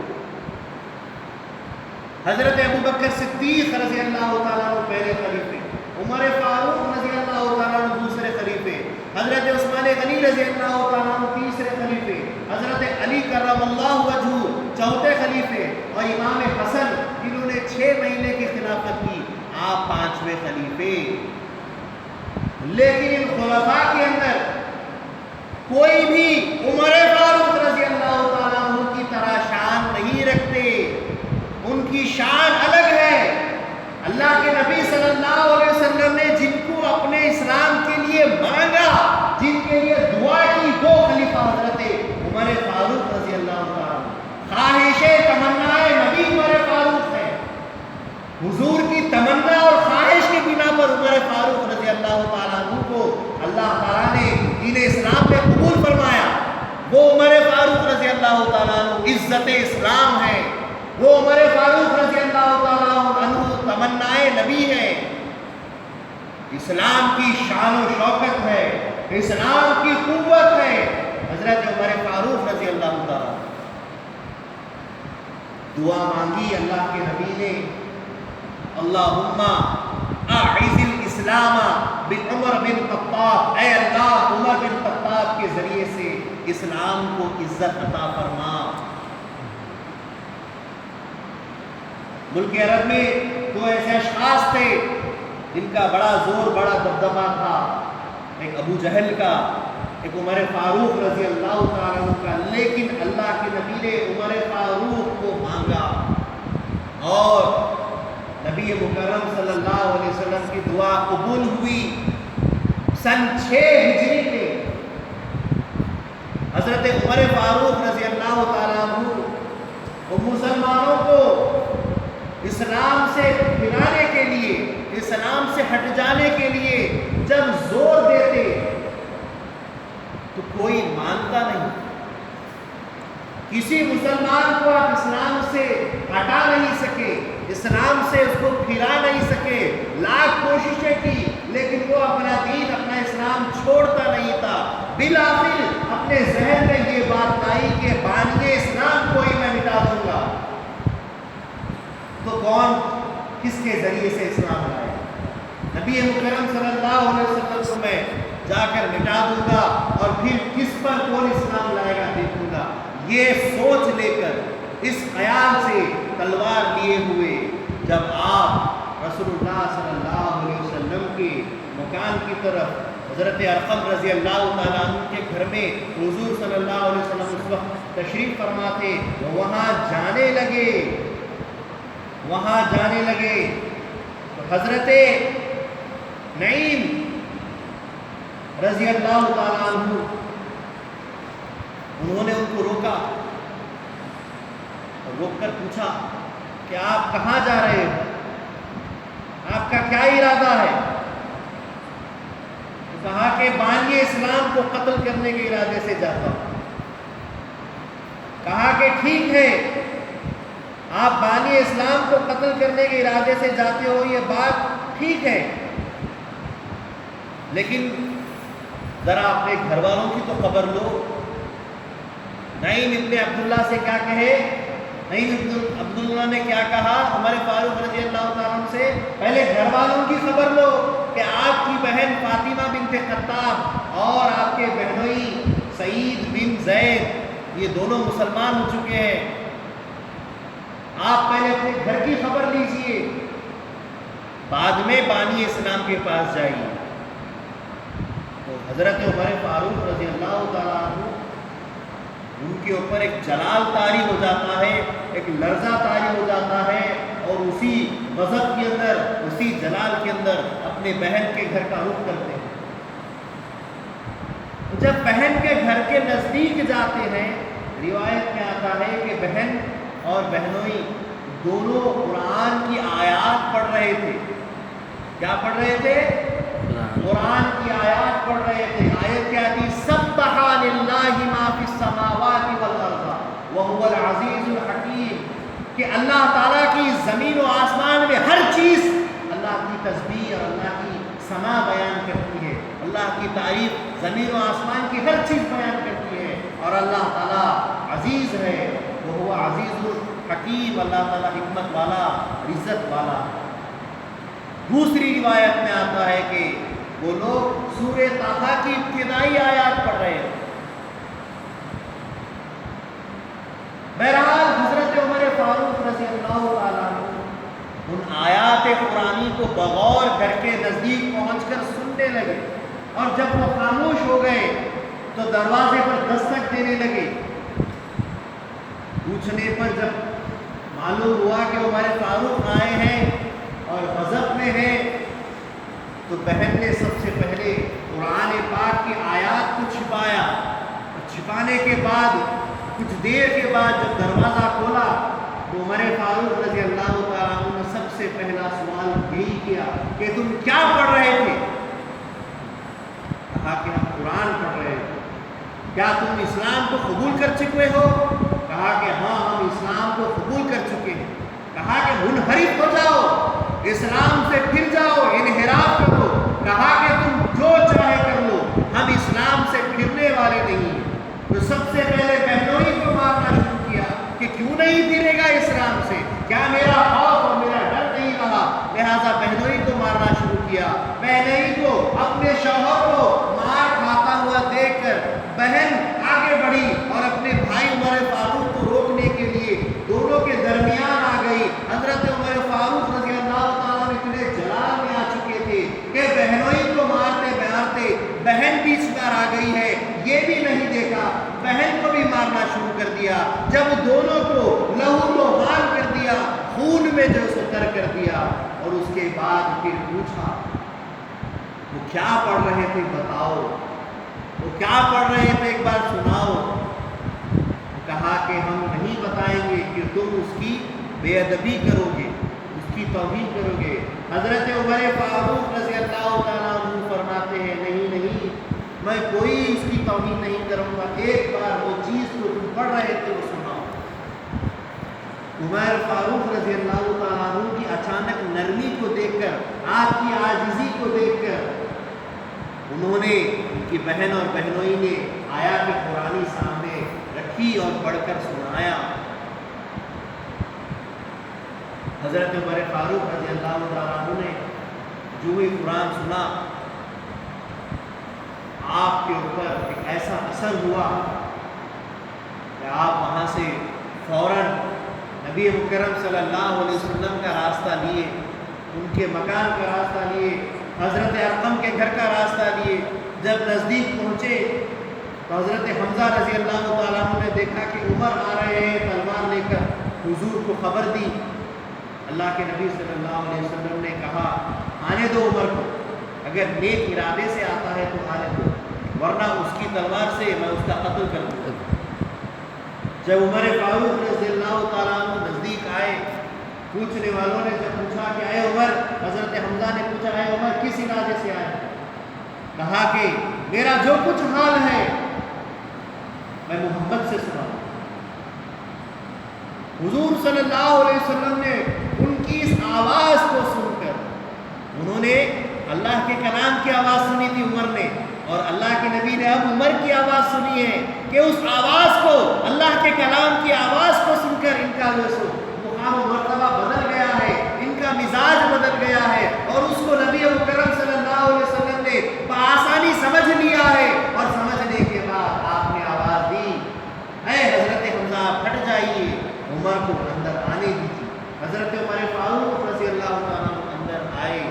حضرت ابوبکر صدیق رضی اللہ تعالیٰ عنہ پہلے خلیفے، عمر فاروق رضی اللہ تعالیٰ عنہ دوسرے خلیفے، حضرت عثمان غنی رضی اللہ تعالیٰ عنہ تیسرے خلیفے، حضرت علی کرم اللہ وجہہ چوتھے خلیفے، اور امام حسن جنہوں نے 6 مہینے کی خلافت کی، آپ 5ویں خلیفے۔ لیکن ان خلفاء کے اندر کوئی بھی عمر فاروق رضی اللہ تعالیٰ عنہ کی طرح شان نہیں رکھتے، ان کی شان الگ ہے۔ اللہ کے نبی صلی اللہ علیہ وسلم نے جن کو اپنے اسلام کے لیے مانگا، جن کے لیے دعا کی، 2 خلیفہ حضرت عمر فاروق رضی اللہ تعالیٰ عنہ، خواہش تمنا نبی عمر فاروق ہے، حضور کی تمنا اور خواہش کی بنا پر عمر فاروق رضی اللہ تعالیٰ عنہ کو اللہ تعالیٰ نے دین اسلام میں قبول فرمایا۔ وہ عمر فاروق رضی اللہ تعالیٰ عنہ عزت اسلام ہے، وہ عمر فاروق رضی اللہ تعالیٰ عنہ تمنائے نبی ہے، اسلام کی شان و شوکت ہے، اسلام کی قوت ہے حضرت عمر فاروق رضی اللہ تعالیٰ۔ دعا مانگی اللہ کے نبی نے، اللہم اعز الاسلام بعمر بن خطاب، اے اللہ عمر بن خطاب کے ذریعے سے اسلام کو عزت عطا فرما۔ ملک عرب میں 2 ایسے اشخاص تھے جن کا بڑا زور، بڑا دبدبہ تھا، ایک ابو جہل کا، ایک عمر فاروق رضی اللہ تعالیٰ عنہ کا۔ لیکن اللہ کے نبی نے عمر فاروق کو مانگا اور نبی مکرم صلی اللہ علیہ وسلم کی دعا قبول ہوئی۔ سن 6 ہجری میں حضرت عمر فاروق رضی اللہ تعالیٰ عنہ مسلمانوں کو اسلام سے پھرانے کے لیے، اسلام سے ہٹ جانے کے لیے جب زور دیتے تو کوئی مانتا نہیں، کسی مسلمان کو آپ اسلام سے ہٹا نہیں سکے، اسلام سے اس کو پھرا نہیں سکے، لاکھ کوششیں کی لیکن وہ اپنا دین، اپنا اسلام چھوڑتا نہیں تھا۔ بالآخر اپنے ذہن میں یہ بات آئی کہ بانی اسلام کو ہی میں مٹا دوں گا۔ تو کون کس کے ذریعے سے اسلام لائے؟ نبی مکرم صلی اللہ علیہ وسلم کو میں جا کر مٹا دوں گا اور پھر کس پر کون اسلام لائے گا دیکھوں گا۔ یہ سوچ لے کر، اس خیال سے تلوار لیے ہوئے جب آپ رسول اللہ صلی اللہ علیہ وسلم کے مکان کی طرف، حضرت ارقم رضی اللہ تعالیٰ عنہ کے گھر میں حضور صلی اللہ علیہ وسلم اس وقت تشریف فرما تھے، وہاں جانے لگے تو حضرت نعیم رضی اللہ تعالیٰ عنہ انہوں نے ان کو روکا، روک کر پوچھا کہ آپ کہاں جا رہے ہو، آپ کا کیا ارادہ ہے؟ تو کہا کہ بانی اسلام کو قتل کرنے کے ارادے سے جاتا ہوں۔ کہا کہ ٹھیک ہے، آپ بانی اسلام کو قتل کرنے کے ارادے سے جاتے ہو، یہ بات ٹھیک ہے، لیکن ذرا اپنے گھر والوں کی تو خبر لو۔ نعیم ابن عبداللہ سے کیا کہے؟ نعیم ابن عبداللہ نے کیا کہا عمر فاروق رضی اللہ تعالیٰ عنہ سے؟ پہلے گھر والوں کی خبر لو کہ آپ کی بہن فاطمہ بنت خطاب اور آپ کے بہنوئی سعید بن زید یہ دونوں مسلمان ہو چکے ہیں۔ آپ پہلے اپنے گھر کی خبر لیجئے، بعد میں بانی اسلام کے پاس جائیے۔ تو حضرت عمر فاروق رضی اللہ تعالیٰ عنہ ان کے اوپر ایک جلال طاری ہو جاتا ہے، ایک لرزہ طاری ہو جاتا ہے، اور اسی غضب کے اندر، اسی جلال کے اندر اپنے بہن کے گھر کا رخ کرتے ہیں۔ جب بہن کے گھر کے نزدیک جاتے ہیں، روایت میں آتا ہے کہ بہن اور بہنوئی دونوں قرآن کی آیات پڑھ رہے تھے۔ کیا پڑھ رہے تھے؟ قرآن کی آیات پڑھ رہے تھے۔ آیت کیا تھی؟ سبح للہ ما فی السماوات والارض وهو العزیز الحکیم، کہ اللہ تعالیٰ کی زمین و آسمان میں ہر چیز اللہ کی تسبیح اور اللہ کی ثنا بیان کرتی ہے، اللہ کی تعریف زمین و آسمان کی ہر چیز بیان کرتی ہے، اور اللہ تعالیٰ عزیز ہے، وہ عزیز الحکیم، اللہ تعالیٰ حکمت والا، عزت والا۔ دوسری روایت میں آتا ہے کہ وہ لوگ سورہ طٰہٰ کی ابتدائی آیات پڑھ رہے ہیں۔ بہرحال حضرت عمر فاروق رضی اللہ تعالیٰ عنہ ان آیات قرآنی کو بغور گھر کے نزدیک پہنچ کر سننے لگے، اور جب وہ خاموش ہو گئے تو دروازے پر دستک دینے لگے۔ پوچھنے پر جب معلوم ہوا کہ عمر فاروق آئے ہیں اور غضب میں ہیں، تو بہن نے سب سے پہلے قرآن پاک کی آیات کو چھپایا، اور چھپانے کے بعد کچھ دیر کے بعد جب دروازہ کھولا تو عمر فاروق رضی اللہ تعالیٰ عنہ نے سب سے پہلا سوال یہی کیا کہ تم کیا پڑھ رہے تھے؟ کہا کہ ہم قرآن پڑھ رہے تھے۔ کیا تم اسلام کو قبول کر چکے ہو؟ کہا کہ ہاں، ہم اسلام کو قبول کر چکے ہیں۔ کہا کہ منحرف ہو جاؤ، اسلام سے پھر جاؤ، انحراف کرو۔ کہا کہ تم جو چاہے کر لو، ہم اسلام سے پھرنے والے نہیں ہیں۔ تو سب سے پہلے بہنوئی کو مارنا شروع کیا کہ کیوں نہیں پھرے گا اسلام سے، کیا میرا خوف اور میرا ڈر نہیں رہا؟ لہٰذا بہنوئی کو مارنا شروع کیا۔ بہنوئی کو اپنے شوہر کو مار کھاتا ہوا دیکھ کر بہن آگے بڑھی اور اپنے بھائی عمر فاروق کو روکنے کے لیے دونوں کے درمیان آ گئی۔ حضرت عمر فاروق رضی اللہ تعالیٰ اتنے جلال میں آ چکے تھے کہ بہنوئی کو مارتے مارتے بہن بیچ میں آ گئی ہے، یہ بھی نہیں دیکھا، بہن کو بھی مارنا شروع کر دیا۔ جب دونوں کو لہو لہان کر دیا، خون میں جو ستر کر دیا، اور اس کے بعد پھر پوچھا وہ کیا پڑھ رہے تھے بتاؤ، وہ کیا پڑھ رہے تھے ایک بار سناؤ۔ کہا کہ ہم نہیں بتائیں گے کہ تم اس کی بے ادبی کرو گے، اس کی توہین کرو گے۔ حضرت عمر فاروق رضی اللہ تعالیٰ عنہ فرماتے ہیں نہیں، میں کوئی اس کی توہین نہیں کروں گا، ایک بار وہ چیز کو تم پڑھ رہے تھے وہ سناؤ۔ عمر فاروق رضی اللہ تعالیٰ عنہ کی اچانک نرمی کو دیکھ کر، آپ کی عاجزی کو دیکھ کر، انہوں نے، ان کی بہن اور بہنوئی نے آیات قرآنی سامنے رکھی اور پڑھ کر سنایا۔ حضرت عمر فاروق رضی اللہ تعالیٰ عنہ نے جو ہی قرآن سنا، آپ کے اوپر ایک ایسا اثر ہوا کہ آپ وہاں سے فوراً نبی مکرم صلی اللہ علیہ وسلم کا راستہ لیے، ان کے مکان کا راستہ لیے، حضرت ارقم کے گھر کا راستہ لیے۔ جب نزدیک پہنچے تو حضرت حمزہ رضی اللہ تعالیٰ عنہ نے دیکھا کہ عمر آ رہے ہیں تلوار لے کر، حضور کو خبر دی۔ اللہ کے نبی صلی اللہ علیہ وسلم نے کہا آنے دو عمر کو، اگر نیک ارادے سے آتا ہے تو آنے دو، ورنہ اس کی تلوار سے میں اس کا قتل کر دوں گا۔ جب عمر فاروق رضی اللہ تعالیٰ عنہ نزدیک آئے، پوچھنے والوں نے جب پوچھا کہ اے عمر، حضرت حمزہ نے پوچھا اے عمر کس ارادے سے آئے؟ کہا کہ میرا جو کچھ حال ہے میں محمد سے سنا۔ حضور صلی اللہ علیہ وسلم نے ان کی اس آواز کو سن کر، انہوں نے اللہ کے کلام کی آواز سنی تھی عمر نے، اور اللہ کے نبی نے اب عمر کی آواز سنی ہے کہ اس آواز کو، اللہ کے کلام کی آواز کو سن کر ان کا جو مقام و مرتبہ بدل گیا ہے، ان کا مزاج بدل گیا ہے، اور اس کو نبی مکرم صلی اللہ علیہ وسلم نے بآسانی سمجھ لیا ہے، اور سمجھنے کے بعد آپ نے آواز دی اے حضرت حمزہ پھٹ جائیے، عمر کو اندر آنے دیجیے۔ حضرت عمر فاروق رضی اللہ تعالیٰ اندر آئے،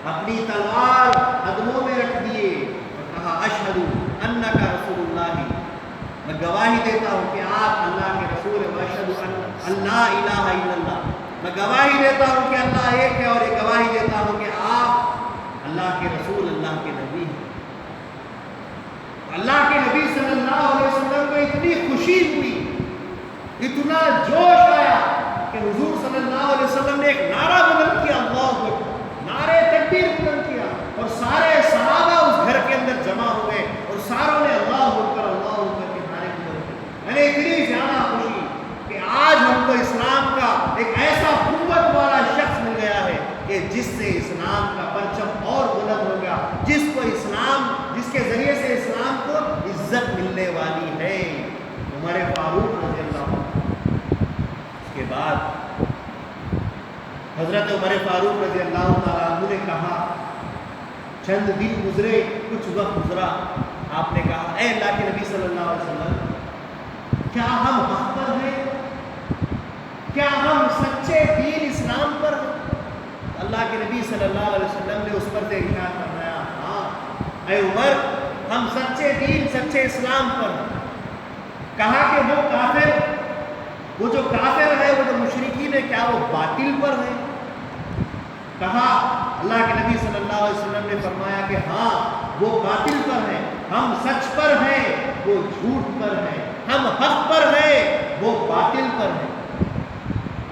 اپنی تلوار قدموں میں رکھ دیے اور کہا اشہد انک رسول اللہ، میں گواہی دیتا ہوں کہ آپ اللہ کے رسول ہیں، واشہد ان لا الہ الا اللہ، میں گواہی دیتا ہوں کہ اللہ ایک ہے، اور یہ گواہی دیتا ہوں کہ آپ اللہ کے رسول، اللہ کے نبی ہیں۔ اللہ کے نبی صلی اللہ علیہ وسلم کو اتنی خوشی ہوئی، اتنا جوش آیا کہ حضور صلی اللہ علیہ وسلم نے ایک نعرہ بلند کیا، اللہ اکبر، نعرے تکبیر بلند کیا، اور سارے صحابہ اس گھر کے اندر جمع ہوئے، اور ساروں نے اللہ اکبر کے نعرے بلند کیے۔ میں نے اتنی زیادہ خوشی کہ آج ہم کو اسلام کا ایک ایسا قوت والا شخص مل گیا ہے کہ جس سے اسلام کا پرچم اور بلند ہوگا، جس کے ذریعے سے اسلام کو عزت ملنے والی ہے، عمر فاروق رضی اللہ عنہ۔ اس کے بعد حضرت عمر فاروق رضی اللہ تعالیٰ عنہ نے کہا، چند دن گزرے، کچھ وقت گزرا، آپ نے کہا اے اللہ کے نبی صلی اللہ علیہ وسلم، کیا ہم حق پر ہیں؟ کیا ہم سچے دین اسلام پر ہیں؟ اللہ کے نبی صلی اللہ علیہ وسلم نے اس پر سے ارشاد فرمایا، ہاں اے عمر، ہم سچے دین، سچے اسلام پر ہیں۔ کہا کہ وہ جو کافر ہے، وہ جو مشرکین ہے، کیا وہ باطل پر ہے؟ کہا اللہ کے نبی صلی اللہ علیہ وسلم نے فرمایا کہ ہاں وہ باطل پر ہیں، ہم سچ پر ہیں، وہ جھوٹ پر ہیں، ہم حق پر ہیں، وہ باطل پر ہیں۔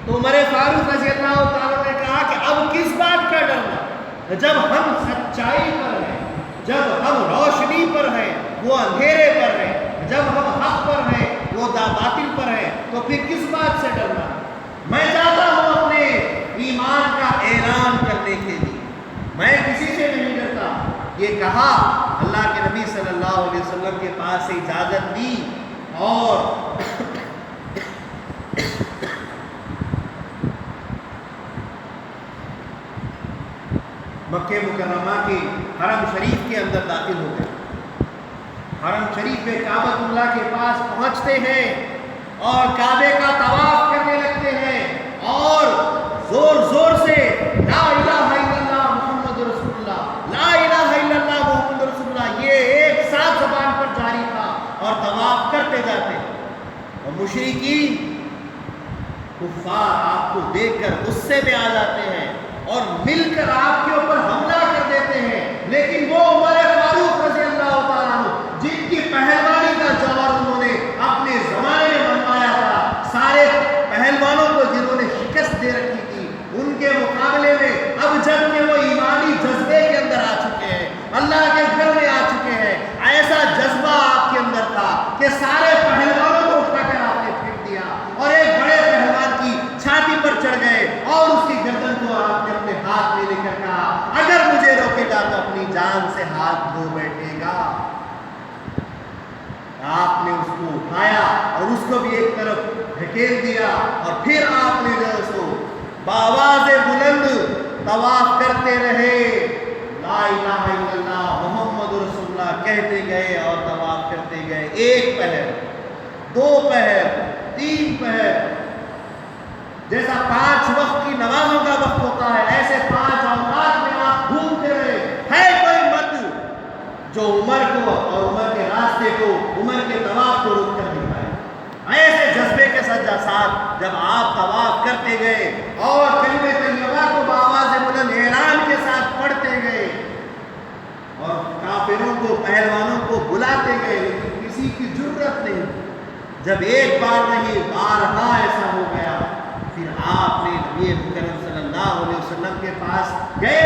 تو عمر فاروق رضی اللہ تعالیٰ نے کہا کہ اب کس بات کا ڈرنا؟ جب ہم سچائی پر ہیں، جب ہم روشنی پر ہیں، وہ اندھیرے پر ہیں، جب ہم حق پر ہیں، وہ باطل پر ہیں، تو پھر کس بات سے ڈرنا؟ میں چاہتا ہوں اپنے ایمان کا اعلان کرنے کے لیے، میں کسی سے نہیں ڈرتا۔ یہ کہا، اللہ کے نبی صلی اللہ علیہ وسلم کے پاس سے اجازت دی، اور مکہ مکرمہ کے حرم شریف کے اندر داخل ہو گئے۔ حرم شریف میں کعبۃ اللہ کے پاس پہنچتے ہیں اور کعبے کا طواف کرنے لگتے ہیں، اور زور زور سے لا الہ الا اللہ محمد رسول اللہ، لا الہ الا اللہ محمد رسول اللہ، یہ ایک ساتھ زبان پر جاری تھا، اور طواف کرتے جاتے۔ اور مشرکین کفار آپ کو دیکھ کر غصے میں آ جاتے ہیں اور مل کر آپ کے اوپر حملہ کر دیتے ہیں، لیکن وہ عمر فاروق رضی اللہ تعالیٰ عنہ، جن کی پہلوانی کا جوہر انہوں نے اپنے زمانے میں منوایا تھا، سارے پہلوانوں کو جنہوں نے شکست دے رکھی تھی، ان کے مقابلے میں اب جب کہ وہ ایمانی جذبے کے اندر آ چکے ہیں، اللہ کے گھر میں آ چکے ہیں، ایسا جذبہ آپ کے اندر تھا کہ سارے پہلوانوں کو اٹھا کر آپ نے پھینک دیا، اور ایک بڑے پہلوان کی چھاتی پر چڑھ گئے، اور اس کی گردن کو آپ نے اپنے ہاتھ میں لے کر کہا، اگر مجھے روکے گا تو اپنی جان سے ہاتھ دھو بیٹھے گا۔ آپ نے اس کو اٹھایا اور اس کو بھی ایک طرف دھکیل دیا، اور پھر آپ نے جو اس کو بآواز بلند طواف کرتے رہے، لا الہ الا اللہ محمد رسول اللہ کہتے گئے اور طواف کرتے گئے۔ ایک پہر، دو پہر، تین پہر، جیسا 5 وقت کی نمازوں کا وقت ہوتا ہے، ایسے 5 اوقات میں آپ گھومتے رہے۔ ہے کوئی مرد جو عمر کو اور عمر کے راستے کو، عمر کے طواف کو روک کر دکھائے؟ ایسے جذبے کے ساتھ جب آپ طواف کرتے گئے اور کلمہ طیبہ کو بآواز بلند اعلان کے ساتھ پڑھتے گئے، اور کافروں کو، پہلوانوں کو بلاتے گئے، لیکن کسی کی جرت نہیں، جب ایک بار نہیں بارہا ایسا ہو گیا، پھر آپ نے نبی مکرم صلی اللہ علیہ وسلم کے پاس گئے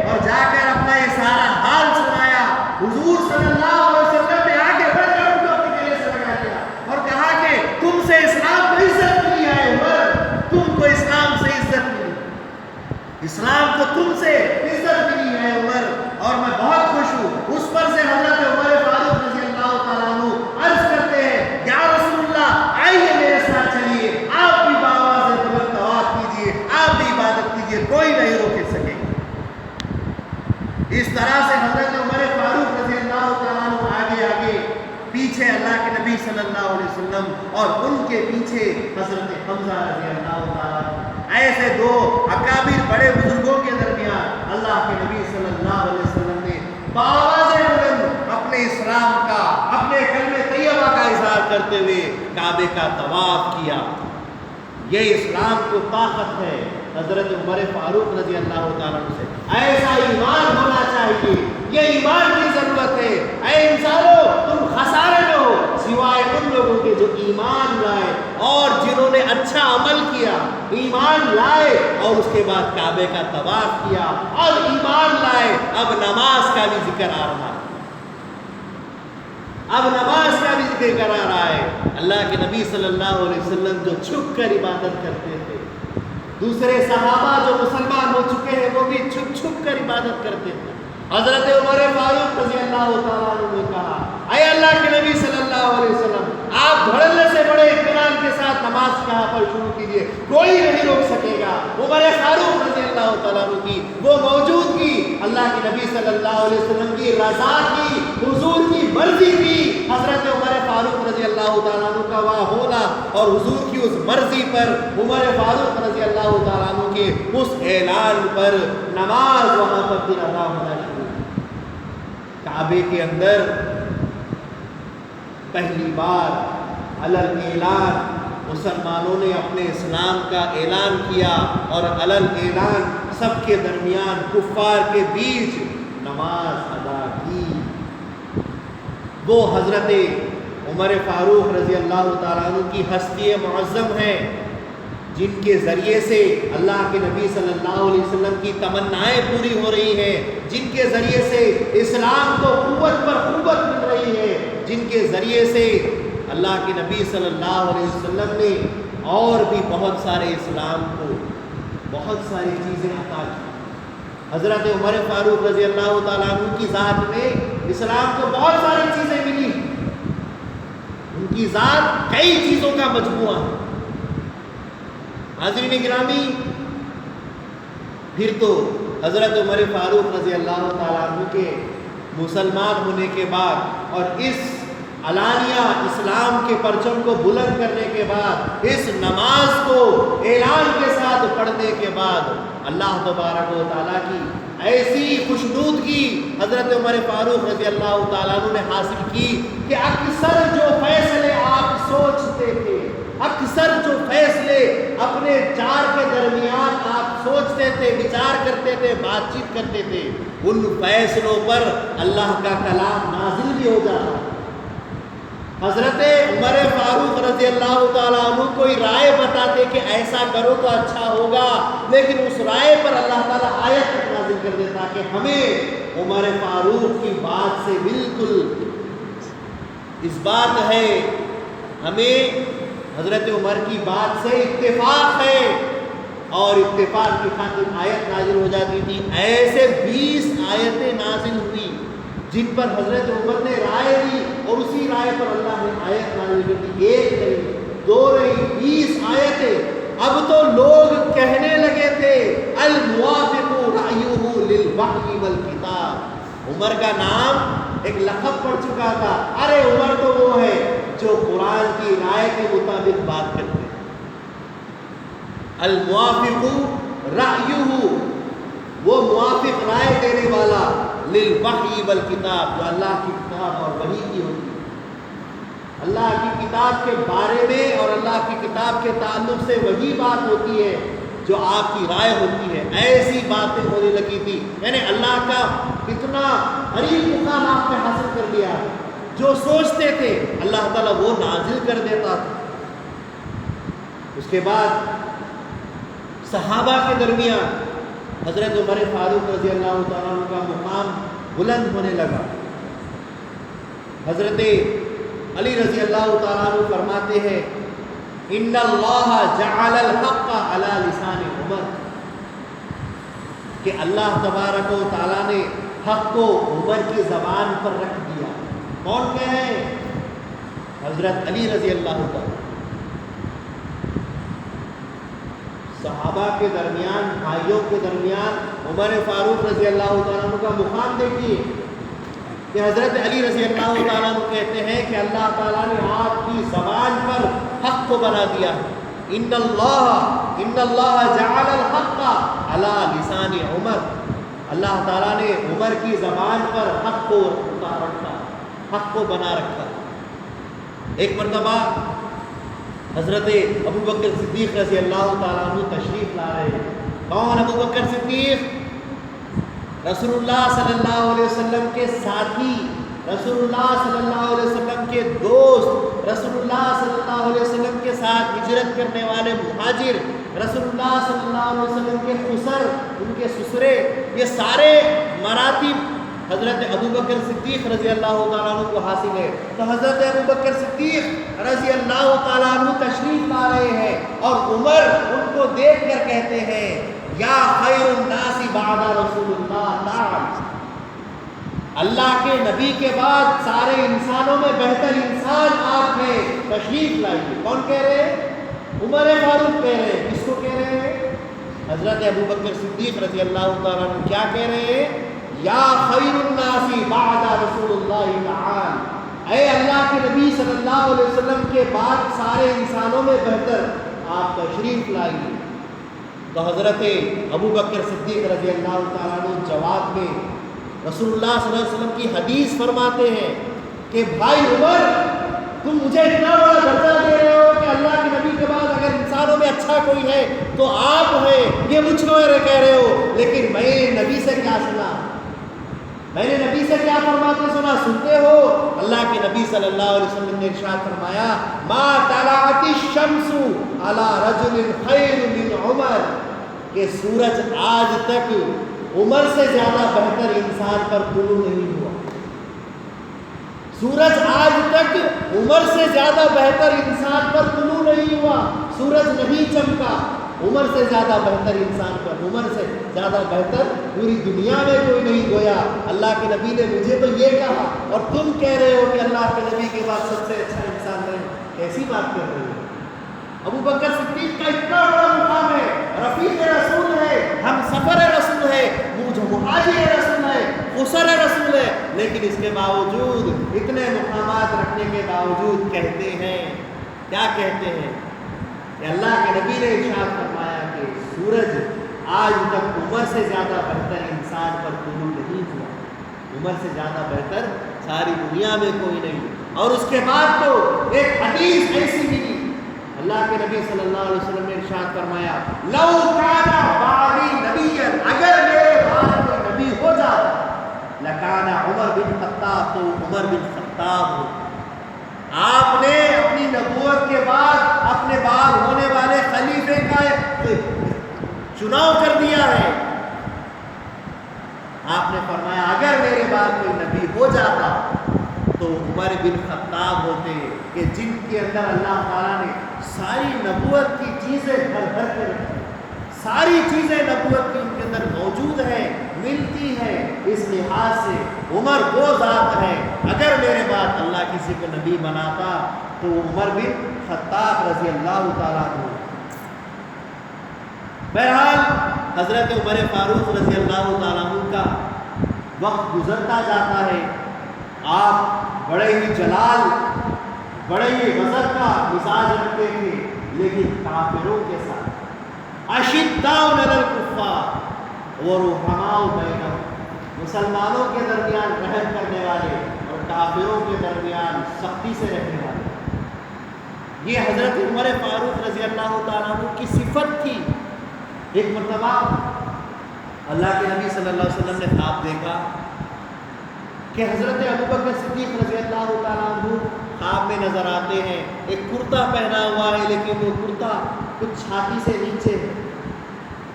اور جا کر اپنا یہ سارا حال سنایا۔ حضور صلی اللہ علیہ وسلم نے آگے بڑھ کر ان کو اپنے گلے سے لگا دیا اور کہا کہ تم سے اسلام کو عزت ملی ہے عمر، تم کو اسلام سے عزت ملی، اسلام کو تم سے عزت ملی ہے عمر، اور میں بہت خوش ہوں۔ اس پر سے حضرت عمر فاروق رضی اللہ تعالیٰ عنہ عرض کرتے ہیں، یا رسول اللہ آئیے میرے ساتھ چلیے، آپ بھی بآواز بلند طواف کیجیے، آپ بھی عبادت کیجیے، کوئی نہیں روک سکے گا۔ اس طرح سے حضرت عمر فاروق رضی اللہ تعالیٰ عنہ آگے آگے، پیچھے اللہ کے نبی صلی اللہ علیہ وسلم، اور ان کے پیچھے حضرت حمزہ رضی اللہ تعالیٰ عنہ۔ ایسے دو اکابر بڑے بزرگوں کے درمیان اللہ کے نبی صلی اللہ علیہ وسلم نے بآواز بلند اپنے اسلام کا، اپنے کلمہ طیبہ کا اظہار کرتے ہوئے کعبے کا طواف کیا۔ یہ اسلام کو طاقت ہے حضرت عمر فاروق رضی اللہ تعالیٰ عنہ سے۔ ایسا ایمان ہونا چاہیے، یہ ایمان کی ضرورت ہے۔ اے انسانوں، تم خسارے میں ہو سوائے ان لوگوں کے جو ایمان لائے اور جنہوں نے اچھا عمل کیا، ایمان لائے اور اس کے بعد کعبے کا طواف کیا اور ایمان لائے۔ اب نماز کا بھی ذکر آ رہا ہے، اب نماز کا بھی ذکر کرا رہا ہے۔ اللہ کے نبی صلی اللہ علیہ وسلم جو چھپ کر عبادت کرتے تھے، دوسرے صحابہ جو مسلمان ہو چکے ہیں وہ بھی چھپ چھپ کر عبادت کرتے تھے۔ حضرت عمر فاروق رضی اللہ تعالیٰ عنہ نے کہا، اے اللہ کے نبی صلی اللہ علیہ وسلم، آپ دھڑلے سے بڑے اطمینان کے ساتھ نماز کہاں پر شروع کیجیے، کوئی نہیں روک سکے گا۔ عمر فاروق رضی اللہ تعالیٰ عنہ کی وہ موجودگی اللہ کے نبی صلی اللہ علیہ وسلم کی رضا کی، حضور کی مرضی کی، حضرت عمر فاروق رضی اللہ تعالیٰ عنہ کا وہاں ہونا اور حضور کی اس مرضی پر، عمر فاروق رضی اللہ تعالیٰ عنہ کے اس اعلان پر نماز وہاں پر پھر ادا ہونا شروع۔ کعبے کے اندر پہلی بار علل اعلان مسلمانوں نے اپنے اسلام کا اعلان کیا اور علل اعلان سب کے درمیان کفار کے بیچ نماز ادا کی۔ وہ حضرت عمر فاروق رضی اللہ تعالیٰ عنہ کی ہستی معظم ہے، جن کے ذریعے سے اللہ کے نبی صلی اللہ علیہ وسلم کی تمنائیں پوری ہو رہی ہیں، جن کے ذریعے سے اسلام کو قوت پر قوت مل رہی ہے، جن کے ذریعے سے اللہ کے نبی صلی اللہ علیہ وسلم نے اور بھی بہت سارے اسلام کو بہت ساری چیزیں عطا کی۔ حضرت عمر فاروق رضی اللہ تعالیٰ عنہ کی ذات میں اسلام کو بہت ساری چیزیں ملی، ان کی ذات کئی چیزوں کا مجموعہ ہے۔ حاضرین گرامی، پھر تو حضرت عمر فاروق رضی اللہ تعالیٰ عنہ کے مسلمان ہونے کے بعد اور اس علانیہ اسلام کے پرچم کو بلند کرنے کے بعد، اس نماز کو اعلان کے ساتھ پڑھنے کے بعد، اللہ تبارک و تعالیٰ کی ایسی خوشنودگی حضرت عمر فاروق رضی اللہ تعالیٰ عنہ نے حاصل کی کہ اکثر جو فیصلے آپ سوچتے تھے، اکثر جو فیصلے اپنے چار کے درمیان آپ سوچتے تھے، وچار کرتے تھے، بات چیت کرتے تھے، ان فیصلوں پر اللہ کا کلام نازل بھی ہو جاتا۔ حضرت عمر فاروق رضی اللہ تعالیٰ عنہ کوئی رائے بتاتے کہ ایسا کرو تو اچھا ہوگا، لیکن اس رائے پر اللہ تعالیٰ آیت نازل کر دیتا کہ ہمیں عمر فاروق کی بات سے بالکل اس بات ہے، ہمیں حضرت عمر کی بات سے اتفاق ہے، اور اتفاق کی خاطر آیت نازل ہو جاتی تھی۔ ایسے 20 آیتیں نازل ہوئی جن پر حضرت عمر نے رائے دی، اور اسی رائے پر اللہ نے آیت نازل کر دی۔ ایک نہیں، دو نہیں، 20 آیتیں۔ اب تو لوگ کہنے لگے تھے الموافق رأیہ للوحی والکتاب، عمر کا نام ایک لقب پڑ چکا تھا، ارے عمر تو وہ ہے جو قرآن کی رائے کے مطابق بات کرتے ہیں۔ الموافق رأیہ، وہ موافق رائے دینے والا، للوحی والکتاب، جو اللہ کی کتاب اور وحی کی ہوتی ہے، اللہ کی کتاب کے بارے میں اور اللہ کی کتاب کے تعلق سے وہی بات ہوتی ہے جو آپ کی رائے ہوتی ہے۔ ایسی باتیں ہونے لگی تھی، میں نے اللہ کا کتنا قریب مقام آپ نے حاصل کر لیا، جو سوچتے تھے اللہ تعالیٰ وہ نازل کر دیتا تھا۔ اس کے بعد صحابہ کے درمیان حضرت عمر فاروق رضی اللہ تعالیٰ عنہ کا مقام بلند ہونے لگا۔ حضرت علی رضی اللہ تعالیٰ عنہ فرماتے ہیں ان اللہ جعل الحق علی لسان عمر، کہ اللہ تبارک و تعالیٰ نے حق کو عمر کی زبان پر رکھ دیا۔ کون کہہ رہے ہیں؟ حضرت علی رضی اللہ تعالیٰ۔ صحابہ کے درمیان، بھائیوں کے درمیان عمر فاروق رضی اللہ تعالیٰ عنہ کا مقام دیکھیے کہ حضرت علی رضی اللہ تعالیٰ عنہ کہتے ہیں کہ اللہ تعالیٰ نے آپ کی زبان پر حق کو بنا دیا۔ ان اللہ جعل الحق علی لسان عمر، اللہ تعالیٰ نے عمر کی زبان پر حق کو رکھا، حق کو بنا رکھا۔ ایک مرتبہ حضرت ابو بکر صدیق رضی اللہ تعالیٰ عنہ تشریف لا رہے ہیں۔ کون ابو بکر صدیق؟ رسول اللہ صلی اللہ علیہ وسلم کے ساتھی، رسول اللہ صلی اللہ علیہ وسلم کے دوست، رسول اللہ صلی اللہ علیہ وسلم کے ساتھ ہجرت کرنے والے مہاجر، رسول اللہ صلی اللہ علیہ وسلم کے خسر، ان کے سسرے، یہ سارے مراتب حضرت ابو بکر صدیق رضی اللہ تعالیٰ عنہ کو حاصل ہے۔ تو حضرت ابو بکر صدیق رضی اللہ تعالیٰ عنہ تشریف لا رہے ہیں اور عمر ان کو دیکھ کر کہتے ہیں یا خیر الناس بعد رسول اللہ تعالی، اللہ کے نبی کے بعد سارے انسانوں میں بہتر انسان آپ ہیں، تشریف لائیے۔ کون کہہ رہے ہیں؟ عمر فاروق کہہ رہے ہیں۔ کس کو کہہ رہے ہیں؟ حضرت ابو بکر صدیق رضی اللہ تعالیٰ عنہ کیا کہہ رہے ہیں؟ یا خیر الناس بعد رسول اللہ تعالی، اے اللہ کے نبی صلی اللہ علیہ وسلم کے بعد سارے انسانوں میں بہتر آپ تشریف لائیے۔ تو حضرت ابو بکر صدیق رضی اللہ تعالیٰ عنہ جواب میں رسول اللہ صلی اللہ علیہ وسلم کی حدیث فرماتے ہیں کہ بھائی عمر، تم مجھے اتنا بڑا درجہ دے رہے ہو کہ اللہ کے نبی کے بعد اگر انسانوں میں اچھا کوئی ہے تو آپ ہیں، یہ مجھ کو کہہ رہے ہو، لیکن میں نے نبی سے کیا سنا، میں نے نبی سے کیا فرماتے سنا، سنتے ہو؟ اللہ کے نبی صلی اللہ علیہ وسلم نے ارشاد فرمایا ما طلعت الشمس علی رجل خیر من عمر، کہ سورج آج تک عمر سے زیادہ بہتر انسان پر طلوع نہیں ہوا۔ سورج آج تک عمر سے زیادہ بہتر انسان پر طلوع نہیں ہوا، سورج نہیں چمکا عمر سے زیادہ بہتر انسان پر، عمر سے زیادہ بہتر پوری دنیا میں کوئی نہیں گویا۔ اللہ کے نبی نے مجھے تو یہ کہا اور تم کہہ رہے ہو کہ اللہ کے نبی کے بعد سب سے اچھا انسان ہے، کیسی بات کر رہے ہو؟ ابو بکر صدیق کا اتنا بڑا مقام ہے، رفیق رسول ہے، ہم سفر رسول ہے، مہاجر رسول ہے، خسر رسول ہے، لیکن اس کے باوجود اتنے مقامات رکھنے کے باوجود کہتے ہیں، کیا کہتے ہیں کہ اللہ کے نبی نے ارشاد فرمایا کہ سورج آج تک عمر سے زیادہ بہتر انسان پر طلوع نہیں ہوا، عمر سے زیادہ بہتر ساری دنیا میں کوئی نہیں۔ اور اس کے بعد تو ایک حدیث ایسی ملی، اللہ کے نبی صلی اللہ علیہ وسلم نے ارشاد فرمایا لو کان بعدی نبی، اگر میرے بعد کوئی نبی ہو جاتا لکان عمر بن خطاب، تو عمر بن خطاب ہو۔ آپ نے اپنی نبوت کے بعد اپنے بعد ہونے والے خلیفے کا چناؤ کر دیا ہے۔ آپ نے فرمایا اگر میرے بعد کوئی نبی ہو جاتا تو عمر بن خطاب ہوتے، کہ جن کے اندر اللہ تعالیٰ نے ساری نبوت کی چیزیں بھر بھر کے رکھی، ساری چیزیں نبوت کی ان کے اندر موجود ہیں، ملتی ہے۔ اس لحاظ سے عمر وہ ذات ہے، اگر میرے بعد اللہ کسی کو نبی بناتا تو عمر بن خطاب رضی اللہ تعالیٰ عنہ۔ بہرحال حضرت عمر فاروق رضی اللہ تعالیٰ عنہ کا وقت گزرتا جاتا ہے، آپ بڑے ہی جلال، بڑے ہی غضب کا مزاج رکھتے تھے، لیکن کافروں کے ساتھ اشداء علی الکفار ورحماء بینہم، مسلمانوں کے درمیان رحم کرنے والے اور کافروں کے درمیان سختی سے رہنے والے، یہ حضرت عمر فاروق رضی اللہ تعالیٰ عنہ کی صفت تھی۔ ایک مرتبہ اللہ کے نبی صلی اللہ علیہ وسلم نے خواب دیکھا کہ حضرت ابوبکر صدیق رضی اللہ تعالیٰ عنہ خواب میں نظر آتے ہیں، ایک کرتا پہنا ہوا ہے لیکن وہ کرتا کچھ چھاتی سے نیچے ہے۔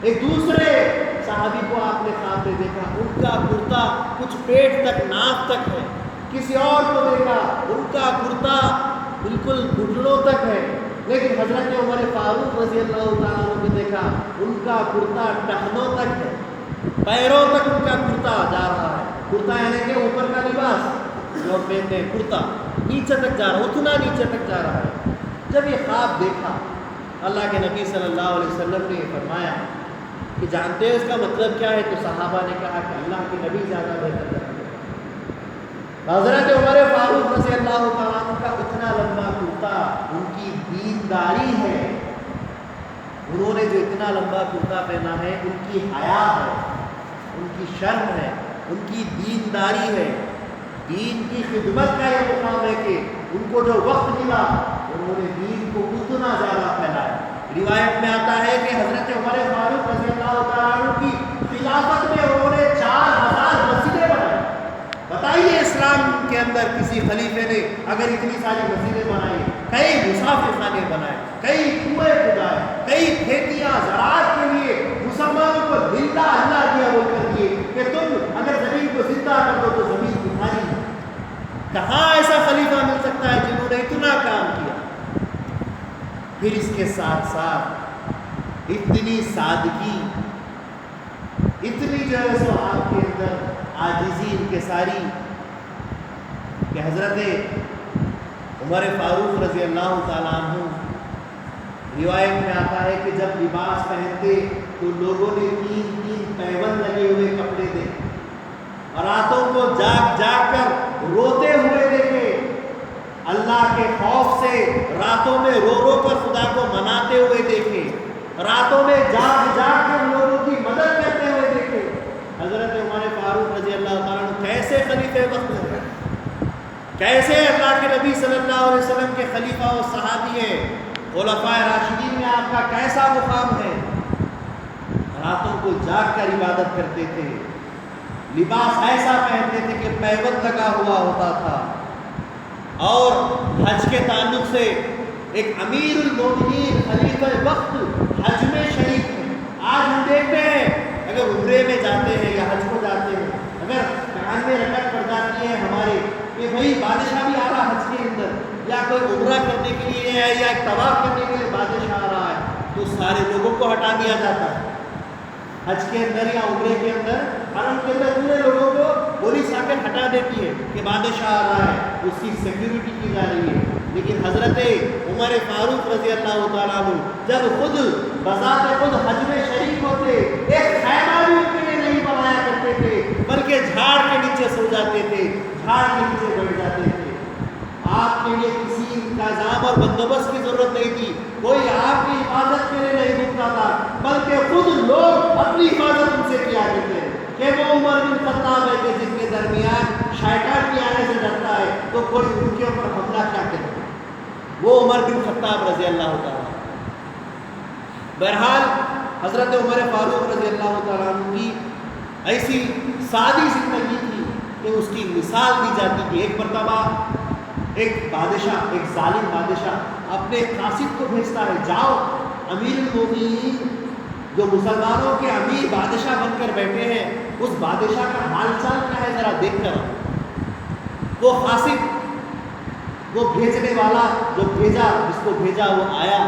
ایک دوسرے صحابی کو آپ نے خواب میں دیکھا، ان کا کرتا کچھ پیٹ تک، ناف تک ہے۔ کسی اور کو دیکھا، ان کا کرتا بالکل گھٹنوں تک ہے۔ لیکن حضرت عمر فاروق رضی اللہ تعالیٰ عنہ کو دیکھا، ان کا کرتا ٹخنوں تک ہے، پیروں تک ان کا کرتا جا رہا ہے۔ کرتا یعنی کہ اوپر کا لباس جو پہنتے ہیں، کرتا نیچے تک جا رہا ہے، اتنا نیچے تک جا رہا ہے۔ جب یہ خواب دیکھا، اللہ کے نبی صلی اللہ علیہ وسلم نے یہ فرمایا کہ جانتے ہیں اس کا مطلب کیا ہے؟ تو صحابہ نے کہا کہ اللہ کے نبی زیادہ بہتر جانتے ہیں۔ حضرت عمر فاروق رضی اللہ تعالیٰ عنہ کا اتنا لمبا کرتا، ان کی دینداری ہے، انہوں نے جو اتنا لمبا کرتا پہنا ہے، ان کی حیا ہے، ان کی شرم ہے، ان کی دینداری ہے، دین کی خدمت کا یہ مقام ہے کہ ان کو جو وقت ملا انہوں نے دین کو اتنا زیادہ پھیلایا۔ روایت میں آتا ہے کہ حضرت عمر فاروق رضی اللہ تعالیٰ عنہ کی خلافت میں انہوں نے 4000 مسجدیں بنائی۔ بتائیے اسلام کے اندر کسی خلیفے نے اگر اتنی ساری مسجدیں بنائی، کئی مسافر خانے بنائے، کئی کنویں کھدائے، کئی کھیتیاں زراعت کے لیے مسلمانوں کو زندہ اللہ دیا وہ کر دیے کہ تم اگر زمین کو زندہ کر دو تو زمین تمہاری ہے۔ کہاں ایسا خلیفہ مل سکتا ہے جنہوں نے اتنا کام کیا؟ پھر اس کے ساتھ ساتھ اتنی سادگی، اتنی جو ہے سو آپ کے اندر عاجزی انکساری کہ حضرت عمر فاروق رضی اللہ تعالیٰ عنہ روایت میں آتا ہے کہ جب لباس پہنتے تو لوگوں نے 3 پیوند لگے ہوئے کپڑے دیکھے، اور راتوں کو جاگ جاگ کر روتے ہوئے دیکھے، اللہ کے خوف سے راتوں میں رو رو کر خدا کو مناتے ہوئے دیکھے، راتوں میں جاگ جاگ کر لوگوں کی مدد کرتے ہوئے دیکھے۔ حضرت عمر فاروق رضی اللہ تعالیٰ عنہ کیسے خلیفہ وقت ہیں، کیسے اللہ کے نبی صلی اللہ علیہ وسلم کے خلیفہ و صحابی ہیں، خلفائے راشدین میں آپ کا کیسا مقام ہے؟ راتوں کو جاگ کر عبادت کرتے تھے، لباس ایسا پہنتے تھے کہ پیوند لگا ہوا ہوتا تھا، اور حج کے تعلق سے ایک امیر المومنین خلیفہ وقت حج میں شریک ہے۔ آج ہم دیکھتے ہیں اگر عمرے میں جاتے ہیں یا حج کو جاتے ہیں، اگر کان میں رکعت پڑ جاتی ہے ہمارے کہ بھائی بادشاہ بھی آ رہا حج کے اندر، یا کوئی عمرہ کرنے کے لیے ہے یا ایک طواف کرنے کے لیے بادشاہ آ رہا ہے، تو سارے لوگوں کو ہٹا دیا جاتا ہے۔ حج کے اندر یا عمرے کے اندر، حرم کے اندر پورے لوگوں کو پولیس آ کے ہٹا دیتی ہے کہ بادشاہ آ رہا ہے، اس کی سیکیورٹی کی جا رہی ہے۔ لیکن حضرت عمر فاروق رضی اللہ تعالیٰ عنہ جب خود بذات خود حج میں شریک ہوتے، ایک خیمہ بھی ان کے لیے نہیں بنایا کرتے تھے، بلکہ جھاڑ کے نیچے سو جاتے تھے، جھاڑ کے نیچے بیٹھ جاتے تھے۔ آپ کے لیے کسی انتظام اور بندوبست کی ضرورت نہیں تھی، کوئی آپ کی حفاظت کے لیے نہیں رکتا تھا، بلکہ خود لوگ اپنی حفاظت ان سے کیا کرتے ہیں کہ وہ عمر بن خطاب ہے کہ جن کے درمیان شیطان کے آنے سے ڈرتا ہے تو کوئی ان کے اوپر حملہ کیا کرے، وہ عمر بن خطاب رضی اللہ تعالیٰ۔ بہرحال حضرت عمر فاروق رضی اللہ تعالیٰ عنہ کی ایسی سادی زندگی تھی کہ اس کی مثال دی جاتی تھی۔ ایک مرتبہ ایک بادشاہ، ایک ظالم بادشاہ اپنے قاصد کو بھیجتا ہے، جاؤ امیر المومنین جو مسلمانوں کے امیر بادشاہ بن کر بیٹھے ہیں، اس بادشاہ کا حال چال کیا ہے ذرا دیکھ کر۔ وہ قاصد، وہ بھیجنے والا جو بھیجا، جس کو بھیجا وہ آیا،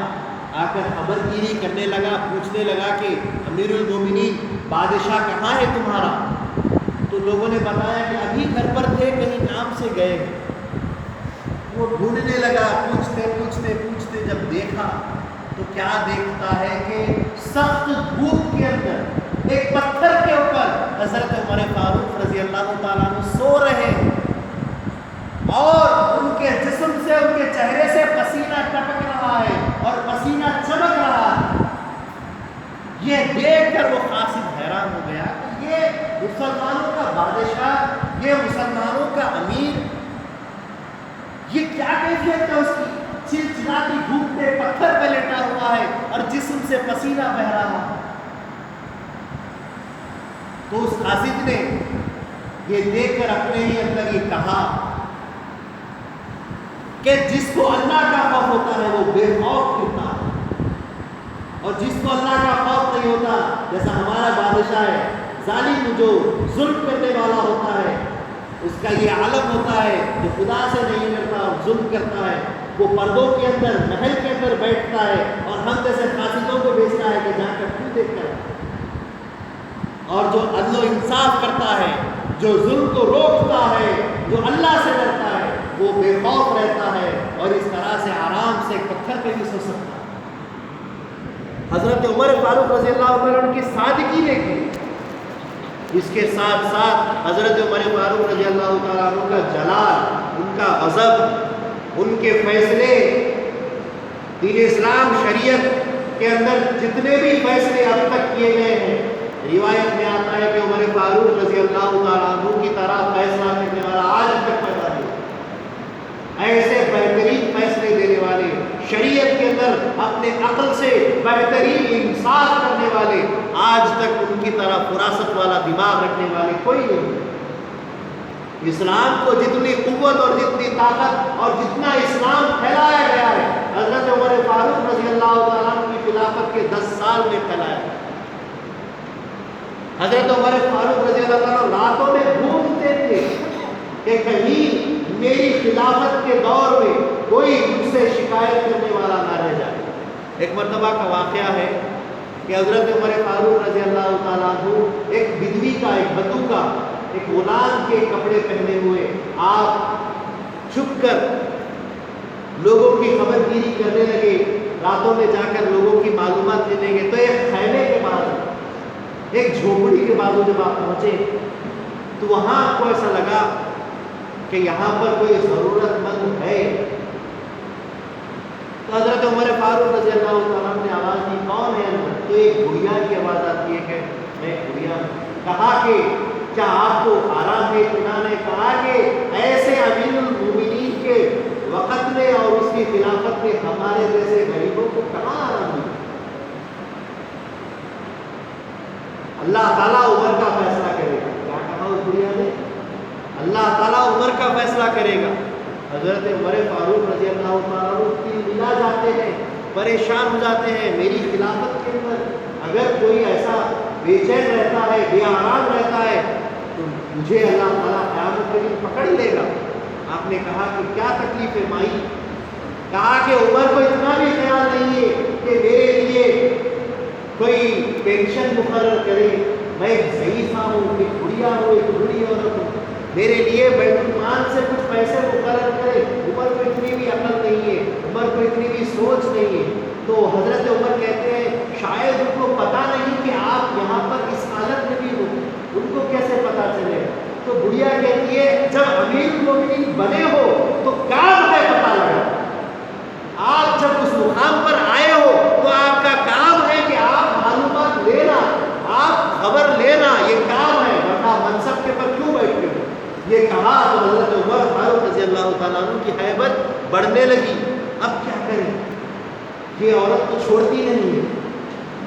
آ کر خبر گیری کرنے لگا، پوچھنے لگا کہ امیر المومنین بادشاہ کہاں ہے تمہارا؟ تو لوگوں نے بتایا کہ ابھی گھر پر تھے، کہیں کام سے گئے ہیں۔ وہ ڈھونڈنے لگا، پوچھتے پوچھتے پوچھتے جب دیکھا تو کیا دیکھتا ہے کہ سخت دھوپ کے اندر ایک پتھر کے اوپر حضرت عمر فاروق رضی اللہ تعالیٰ عنہ سو رہے ہیں، اور ان کے جسم سے، ان کے چہرے سے پسینہ ٹپک رہا ہے اور پسینہ چمک رہا ہے۔ یہ دیکھ کر وہ قاصد حیران ہو گیا کہ یہ مسلمانوں کا بادشاہ، یہ مسلمانوں کا امیر، یہ کیا کیفیت ہے اس کی؟ چلچلاتی دھوپ پہ پتھر پہ لیٹا ہوا ہے اور جسم سے پسینہ بہ رہا ہے۔ تو اس قاصد نے یہ دیکھ کر اپنے ہی اندر یہ کہا کہ جس کو اللہ کا خوف ہوتا ہے وہ بے خوف پھرتا ہے، اور جس کو اللہ کا خوف نہیں ہوتا، جیسا ہمارا بادشاہ ہے، ظالم جو ظلم کرنے والا ہوتا ہے، اس کا یہ عالم ہوتا ہے جو خدا سے نہیں کرتا اور ظلم کرتا ہے، وہ پردوں کے اندر محل کے اندر بیٹھتا ہے اور ہم جیسے قاصدوں کو بھیجتا ہے کہ جا کر کیوں دیکھ کر، اور جو عدل و انصاف کرتا ہے، جو ظلم کو روکتا ہے، جو اللہ سے ڈرتا ہے، وہ بے خوف رہتا ہے اور اس طرح سے آرام سے پتھر پہ بھی سو سکتا ہے۔ حضرت عمر فاروق رضی اللہ عنہ کی سادگی دیکھی، اس کے ساتھ ساتھ حضرت عمر فاروق رضی اللہ تعالیٰ عنہ کا جلال، ان کا غضب، ان کے فیصلے، دین اسلام شریعت کے اندر جتنے بھی فیصلے اب تک کیے گئے ہیں، روایت میں آتا ہے کہ عمر فاروق رضی اللہ تعالیٰ عنہ کی طرح فیصلہ کرنے والا آج تک پیدا نہیں، ایسے بہترین فیصلے دینے والے، شریعت کے اندر اپنے عقل سے بہترین انصاف کرنے والے، آج تک ان کی طرح فراست والا دماغ رکھنے والے کوئی نہیں۔ اسلام کو جتنی قوت اور جتنی طاقت اور جتنا اسلام پھیلایا گیا ہے، حضرت عمر فاروق رضی اللہ تعالیٰ عنہ کی خلافت کے 10 سال میں پھیلایا۔ حضرت عمر فاروق رضی اللہ عنہ راتوں میں گھومتے تھے کہ کہیں میری خلافت کے دور میں کوئی مجھ سے شکایت کرنے والا نہ رہ جائے۔ ایک مرتبہ کا واقعہ ہے کہ حضرت عمر فاروق رضی اللہ تعالیٰ عنہ ایک بدوی کا، ایک بدو کا، ایک غلام کے کپڑے پہنے ہوئے آپ چھپ کر لوگوں کی خبر گیری کرنے لگے، راتوں میں جا کر لوگوں کی معلومات لینے گے۔ تو ایک خیمے کے بعد، ایک جھوپڑی کے بعد جب آپ پہنچے تو وہاں آپ کو ایسا لگا کہ یہاں پر کوئی ضرورت مند ہے۔ تو حضرت عمر فاروق رضی اللہ تعالیٰ نے آواز دی، کون ہے اندر؟ تو ایک بڑھیا کی آواز آتی ہے کہ میں بڑھیا ہوں۔ کہا کہ کیا آپ کو آرام ہے؟ انہوں نے کہا کہ ایسے امیر المومنین کے وقت میں اور اس کی خلافت میں ہمارے جیسے غریبوں کو کہاں آرام ملے؟ اللہ تعالیٰ عمر کا فیصلہ کرے گا۔ کیا کہا اس بڑھیا نے؟ اللہ تعالیٰ عمر کا فیصلہ کرے گا۔ حضرت عمر فاروق رضی اللہ تعالیٰ عنہ ملا جاتے ہیں، پریشان ہو جاتے ہیں۔ میری خلافت کے اندر اگر کوئی ایسا بے چین رہتا ہے، بے آرام رہتا ہے، تو مجھے اللہ تعالیٰ قیامت کے دن پکڑ لے گا۔ آپ نے کہا کہ کیا تکلیف ہے مائی؟ کہا کہ عمر کو اتنا بھی خیال نہیں ہے کہ میرے لیے کوئی پینشن مقرر کرے، میں ایک ضعیفہ ہوں، ایک بڑھیا ہوں، ایک بڑی عورت ہوں، میرے لیے بیت المال سے کچھ پیسے مقرر کرے۔ عمر کو اتنی بھی عقل نہیں ہے، عمر کو اتنی بھی سوچ نہیں ہے۔ تو حضرت عمر کہتے ہیں شاید ان کو پتہ نہیں کہ آپ یہاں پر اس حالت میں بھی ہو، ان کو کیسے پتہ چلے؟ تو بڑھیا کہتی ہے جب امیر المومنین بنے ہو تو کام ہے پتہ لگا۔ آپ جب اس مقام پر آئے ہو تو آپ کا کام ہے کہ آپ معلومات لینا، آپ خبر لینا، یہ کام ہے، ورنہ منصب کے پر کیوں بیٹھتے ہو؟ یہ کہا تو حضرت عمر فاروق رضی اللہ تعالیٰ عنہ کی ہیبت بڑھنے لگی۔ اب کیا کریں؟ یہ عورت تو چھوڑتی نہیں ہے،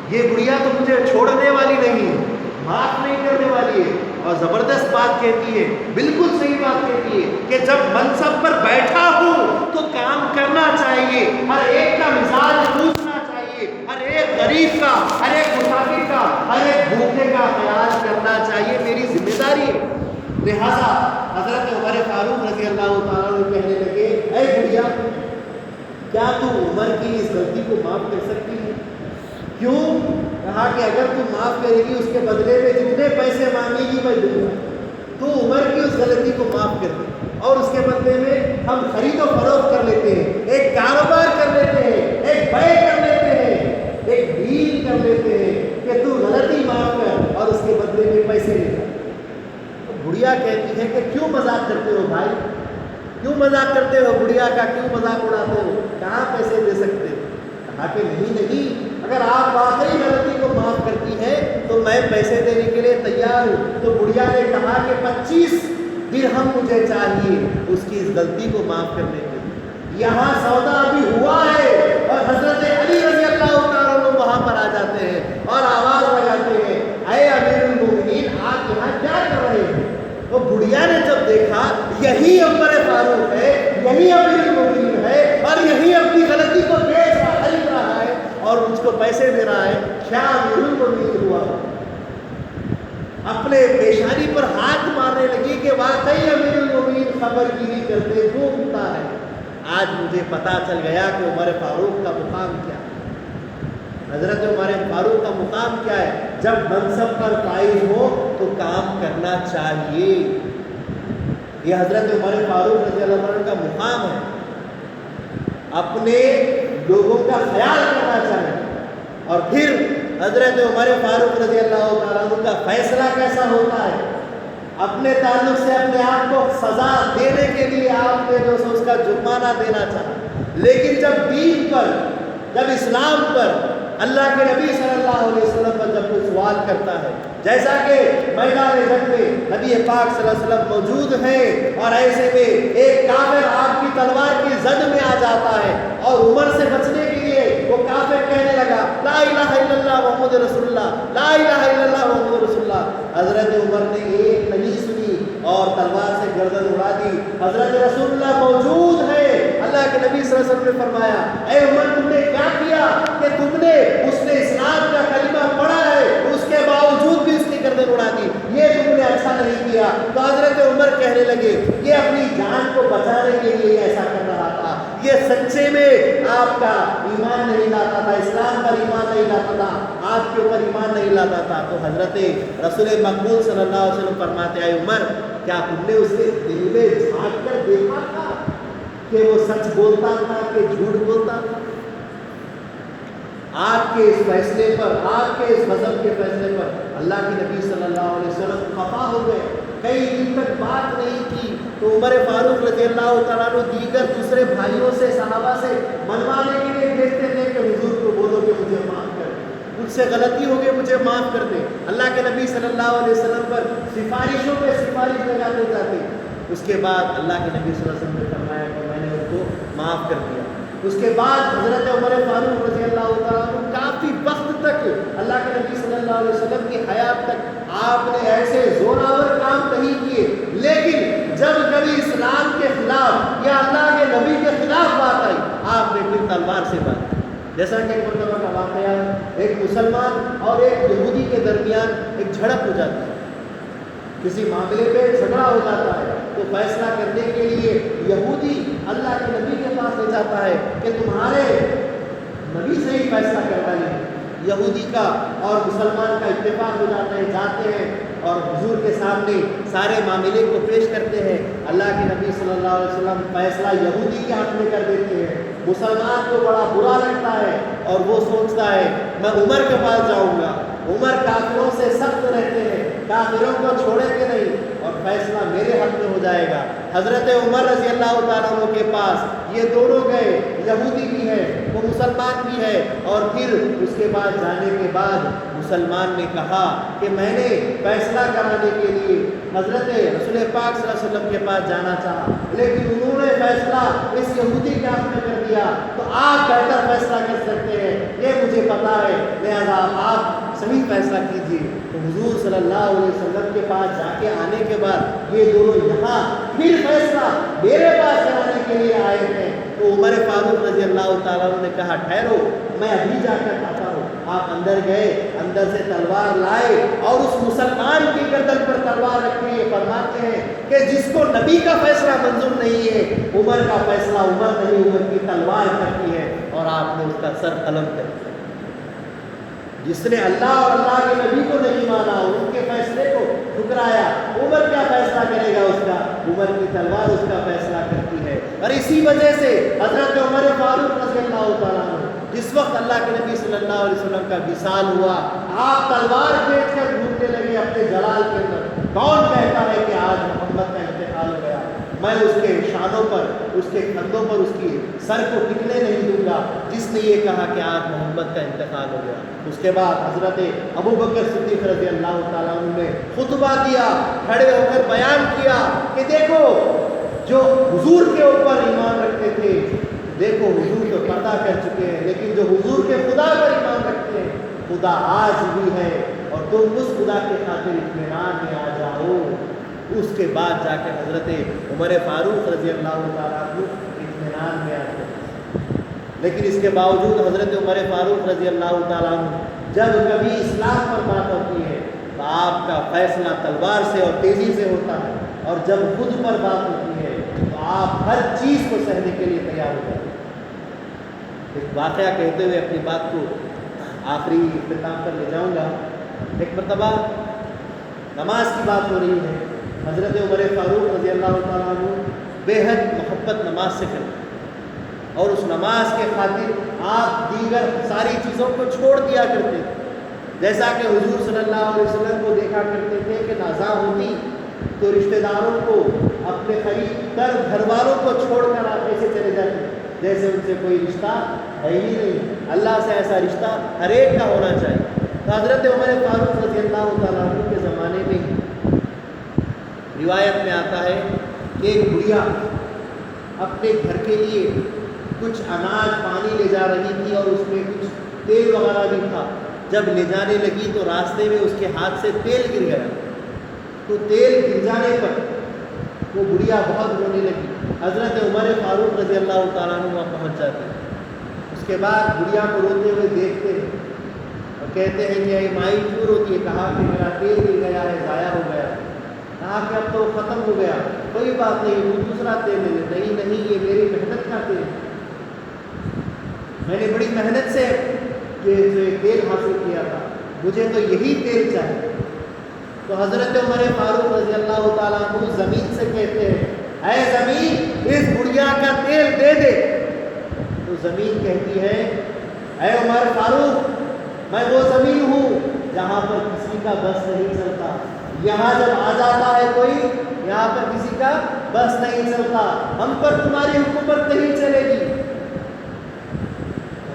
یہ بڑھیا تو مجھے چھوڑنے والی نہیں ہے، معاف نہیں کرنے والی ہے، اور زبردست بات کہتی ہے، بالکل صحیح بات کہتی ہے کہ جب منصب پر بیٹھا ہوں تو کام کرنا چاہیے، ہر ایک کا مزاج پوچھنا چاہیے، ہر ایک غریب کا، ہر ایک مسافر کا، ہر ایک بھوکے کا خیال کرنا چاہیے، میری ذمہ داری ہے۔ لہذا حضرت عمر فاروق رضی اللہ تعالیٰ عنہ کہنے لگے، اے بڑھیا کیا تو عمر کی اس غلطی کو معاف کر سکتی ہے؟ کیوں؟ کہا کہ اگر تو معاف کرے گی اس کے بدلے میں جتنے پیسے مانگے گی میں دوں گا، تو عمر کی اس غلطی کو معاف کر دے، اور اس کے بدلے میں ہم خرید و فروخت کر لیتے ہیں، ایک کاروبار کر لیتے ہیں، ایک بے کر لیتے ہیں، ایک ڈیل کر لیتے ہیں کہ تو غلطی معاف کر اور اس کے بدلے میں پیسے لے جا۔ بڑھیا کہتی ہے کہ کیوں مذاق کرتے ہو بھائی، کیوں مذاق کرتے ہو؟ بڑھیا کا کیوں مذاق اڑاتے ہو؟ کہاں پیسے دے سکتے؟ کہا کہ نہیں، اگر آپ واقعی غلطی کو معاف کرتی ہیں تو میں پیسے دینے کے لیے تیار ہوں۔ تو بڑھیا نے کہا کہ 25 درہم مجھے چاہیے اس کی اس غلطی کو معاف کرنے کے لیے۔ یہاں سودا ابھی ہوا ہے اور حضرت علی رضی اللہ تعالیٰ عنہ وہاں پر آ جاتے ہیں اور آواز لگاتے ہیں، اے امیر المومنین آپ یہاں کیا کر رہے ہیں؟ وہ کیا امیر المومنین ہوا، اپنے پیشانی پر ہاتھ مارنے لگی کہ واقعی امیر المومنین خبر گیری کرتے گھومتا ہے۔ آج مجھے پتا چل گیا کہ عمر فاروق کا مقام کیا ہے۔ حضرت عمر فاروق کا مقام کیا ہے؟ جب منصب پر فائز ہو تو کام کرنا چاہیے۔ یہ حضرت عمر فاروق رضی اللہ عنہ کا مقام ہے، اپنے لوگوں کا خیال کرنا چاہیے۔ اور پھر حضرت عمر فاروق رضی اللہ تعالیٰ عنہ کا فیصلہ کیسا ہوتا ہے؟ اپنے تعلق سے اپنے آپ کو سزا دینے کے لیے آپ نے جو اس کا جرمانہ دینا چاہا، لیکن جب دین پر، جب اسلام پر، اللہ کے نبی صلی اللہ علیہ وسلم پر جب کوئی سوال کرتا ہے، جیسا کہ میدان جنگ میں نبی پاک صلی اللہ علیہ وسلم موجود ہیں اور ایسے میں ایک کافر آپ کی تلوار کی زد میں آ جاتا ہے اور عمر سے بچنے کے لیے وہ کافر کہنے لگا لا الہ الا اللہ محمد رسول اللہ، لا الہ الا اللہ محمد رسول اللہ۔ حضرت عمر نے ایک نہیں سنی اور تلوار سے گردن اڑا دی۔ حضرت رسول اللہ موجود ہے، اللہ کے نبی صلی اللہ علیہ وسلم نے فرمایا اے عمر تم نے کیا کیا کہ تم نے اس نے اسلام کا کلمہ پڑھا ہے اس کے باوجود بھی اس کی گردن اڑا دی، یہ تم نے اچھا نہیں کیا۔ تو حضرت عمر کہنے لگے یہ اپنی جان کو بچانے کے لیے ایسا کر رہا تھا، یہ سچے میں آپ کا ایمان نہیں لاتا تھا، اسلام پر ایمان نہیں لاتا تھا، آپ کے اوپر ایمان نہیں لاتا تھا۔ تو حضرت رسول مقبول صلی اللہ علیہ وسلم فرماتے ہیں عمر کیا تم نے اس کے دل میں جھانک کر دیکھا تھا کہ وہ سچ بولتا تھا کہ جھوٹ بولتا تھا؟ آپ کے اس فیصلے پر، آپ کے اس مذہب کے فیصلے پر اللہ کے نبی صلی اللہ علیہ وسلم خفا ہو گئے، کئی دن تک بات نہیں کی۔ تو عمر فاروق رضی اللہ تعالیٰ عنہ دیگر دوسرے بھائیوں سے، صحابہ سے منوانے کے لیے بھیجتے تھے کہ حضور کو بولو کہ مجھے معاف کر دیں، مجھ سے غلطی ہو گئی مجھے معاف کر دیں۔ اللہ کے نبی صلی اللہ علیہ وسلم پر سفارشوں پہ سفارش لگاتے جاتے۔ اس کے بعد اللہ کے نبی صلی اللہ علیہ وسلم نے فرمایا کہ میں نے ان کو معاف کر دیا۔ اس کے بعد حضرت عمر فاروق رضی اللہ تعالیٰ عنہ کافی وقت تک، اللہ کے نبی صلی اللہ علیہ وسلم کی حیات تک آپ نے ایسے زوراور کام نہیں کیے، لیکن جب کبھی اسلام کے خلاف یا اللہ کے نبی کے خلاف بات آئی آپ نے پھر تلوار سے بات کی۔ جیسا کہ ایک مرتبہ کا واقعہ، ایک مسلمان اور ایک یہودی کے درمیان ایک جھڑپ ہو جاتی ہے، کسی معاملے پہ جھگڑا ہو جاتا ہے تو فیصلہ کرنے کے لیے یہودی اللہ کے نبی کے پاس لے جاتا ہے کہ تمہارے نبی سے ہی فیصلہ کرنا ہے۔ یہودی کا اور مسلمان کا اتفاق ہو جاتا ہے، جاتے ہیں اور حضور کے سامنے سارے معاملے کو پیش کرتے ہیں۔ اللہ کے نبی صلی اللہ علیہ وسلم فیصلہ یہودی کے حق میں کر دیتے ہیں۔ مسلمان کو بڑا برا لگتا ہے اور وہ سوچتا ہے میں عمر کے پاس جاؤں گا، عمر کافروں سے سخت رہتے ہیں، کافروں کو چھوڑیں گے نہیں اور فیصلہ میرے حق میں ہو جائے گا۔ حضرت عمر رضی اللہ تعالیٰ عنہ کے پاس یہ دونوں گئے، یہودی بھی ہے وہ مسلمان بھی ہے، اور پھر اس کے بعد جانے کے بعد مسلمان نے کہا کہ میں نے فیصلہ کرانے کے لیے حضرت رسول پاک صلی اللہ علیہ وسلم کے پاس جانا چاہا، لیکن انہوں نے فیصلہ اس یہودی کے حق میں کر دیا، تو آپ بہتر فیصلہ کر سکتے ہیں، یہ مجھے پتا ہے، لہذا آپ صحیح فیصلہ کیجیے۔ تو حضور صلی اللہ علیہ وسلم کے پاس جا کے آنے کے بعد یہ دونوں یہاں پھر فیصلہ میرے پاس کرانے کے لیے آئے ہیں۔ تو عمر فاروق رضی اللہ تعالیٰ عنہ نے کہا ٹھہرو میں ابھی جا کر آتا ہوں۔ آپ اندر گئے، اندر سے تلوار لائے اور اس مسلمان کی گردن پر تلوار رکھے۔ یہ فرماتے ہیں کہ جس کو نبی کا فیصلہ منظور نہیں ہے، عمر کا فیصلہ عمر نہیں، عمر کی تلوار کرتی ہے اور آپ نے اس کا سر قلم کر دیا۔ جس نے اللہ اور اللہ کے نبی کو نہیں مانا اور ان کے فیصلے کو ٹھکرایا، عمر کیا فیصلہ کرے گا؟ اس کا عمر کی تلوار اس کا فیصلہ کرتی ہے۔ اور اسی وجہ سے حضرت عمر فاروق رضی اللہ تعالیٰ عنہ جس وقت اللہ کے نبی صلی اللہ علیہ وسلم کا وصال ہوا، آپ تلوار کھینچ کر ڈھونڈنے لگے اپنے جلال کے اندر۔ کون کہتا ہے کہ آج محمد کا انتقال ہو گیا؟ میں اس کے شانوں پر، اس کے کندھوں پر اس کی سر کو ٹکنے نہیں دوں گا جس نے یہ کہا کہ آج محمد کا انتقال ہو گیا۔ اس کے بعد حضرت ابوبکر صدیق رضی اللہ تعالیٰ عنہ نے خطبہ دیا، کھڑے ہو کر بیان کیا کہ دیکھو جو حضور کے اوپر ایمان رکھتے تھے، دیکھو حضور تو پردہ کر چکے ہیں، لیکن جو حضور کے خدا پر ایمان رکھتے ہیں خدا آج بھی ہے، اور تم اس خدا کے خاطر اطمینان میں آ جاؤ۔ اس کے بعد جا کے حضرت عمر فاروق رضی اللہ تعالیٰ عنہ اطمینان میں آتے ہیں۔ لیکن اس کے باوجود حضرت عمر فاروق رضی اللہ تعالیٰ عنہ جب کبھی اسلام پر بات ہوتی ہے تو آپ کا فیصلہ تلوار سے اور تیزی سے ہوتا ہے، اور جب خود پر بات ہوتی ہے تو آپ ہر چیز کو سہنے کے لیے تیار ہو جاتے ہیں۔ ایک واقعہ کہتے ہوئے اپنی بات کو آخری اختتام پر لے جاؤں گا۔ ایک مرتبہ نماز کی بات ہو رہی ہے، حضرت عمر فاروق رضی اللہ تعالیٰ عنہ بے حد محبت نماز سے کرتے، اور اس نماز کے خاطر آپ دیگر ساری چیزوں کو چھوڑ دیا کرتے، جیسا کہ حضور صلی اللہ علیہ وسلم کو دیکھا کرتے تھے کہ نازا ہوتی تو رشتہ داروں کو، اپنے قریب تر گھر والوں کو چھوڑ کر آپ ایسے چلے جاتے جیسے ان سے کوئی رشتہ ہے ہی نہیں۔ اللہ سے ایسا رشتہ ہر ایک کا ہونا چاہیے۔ تو حضرت عمر فاروق رضی اللہ تعالیٰ عنہ کے زمانے میں روایت میں آتا ہے کہ ایک بڑھیا اپنے گھر کے لیے کچھ اناج پانی لے جا رہی تھی، اور اس میں کچھ تیل وغیرہ بھی تھا۔ جب لے جانے لگی تو راستے میں اس کے ہاتھ سے تیل گر گیا، تو تیل گر جانے پر وہ بڑھیا بہت رونے لگی۔ حضرت عمر فاروق رضی اللہ تعالیٰ عنہ وہاں پہنچ جاتے ہیں۔ اس کے بعد بڑھیا کو روتے ہوئے دیکھتے ہیں اور کہتے ہیں کہ اے مائی کیوں روتی ہے؟ کہا کہ میرا تیل گر گیا ہے، ضائع ہو گیا۔ کہا کہ اب تو ختم ہو گیا، کوئی بات نہیں، تو دوسرا تیل لے لے۔ نہیں، یہ میری محنت کا تیل ہے، میں نے بڑی محنت سے یہ تیل حاصل کیا تھا، مجھے تو یہی تیل چاہیے۔ تو حضرت عمر فاروق رضی اللہ تعالیٰ عنہ زمین سے کہتے ہیں اے زمین اس بڑھیا کا تیل دے دے۔ تو زمین کہتی ہے اے عمر فاروق میں وہ زمین ہوں جہاں پر کسی کا بس نہیں چلتا، یہاں جب آ جاتا ہے کوئی یہاں پر کسی کا بس نہیں چلتا، ہم پر تمہاری حکومت نہیں چلے گی۔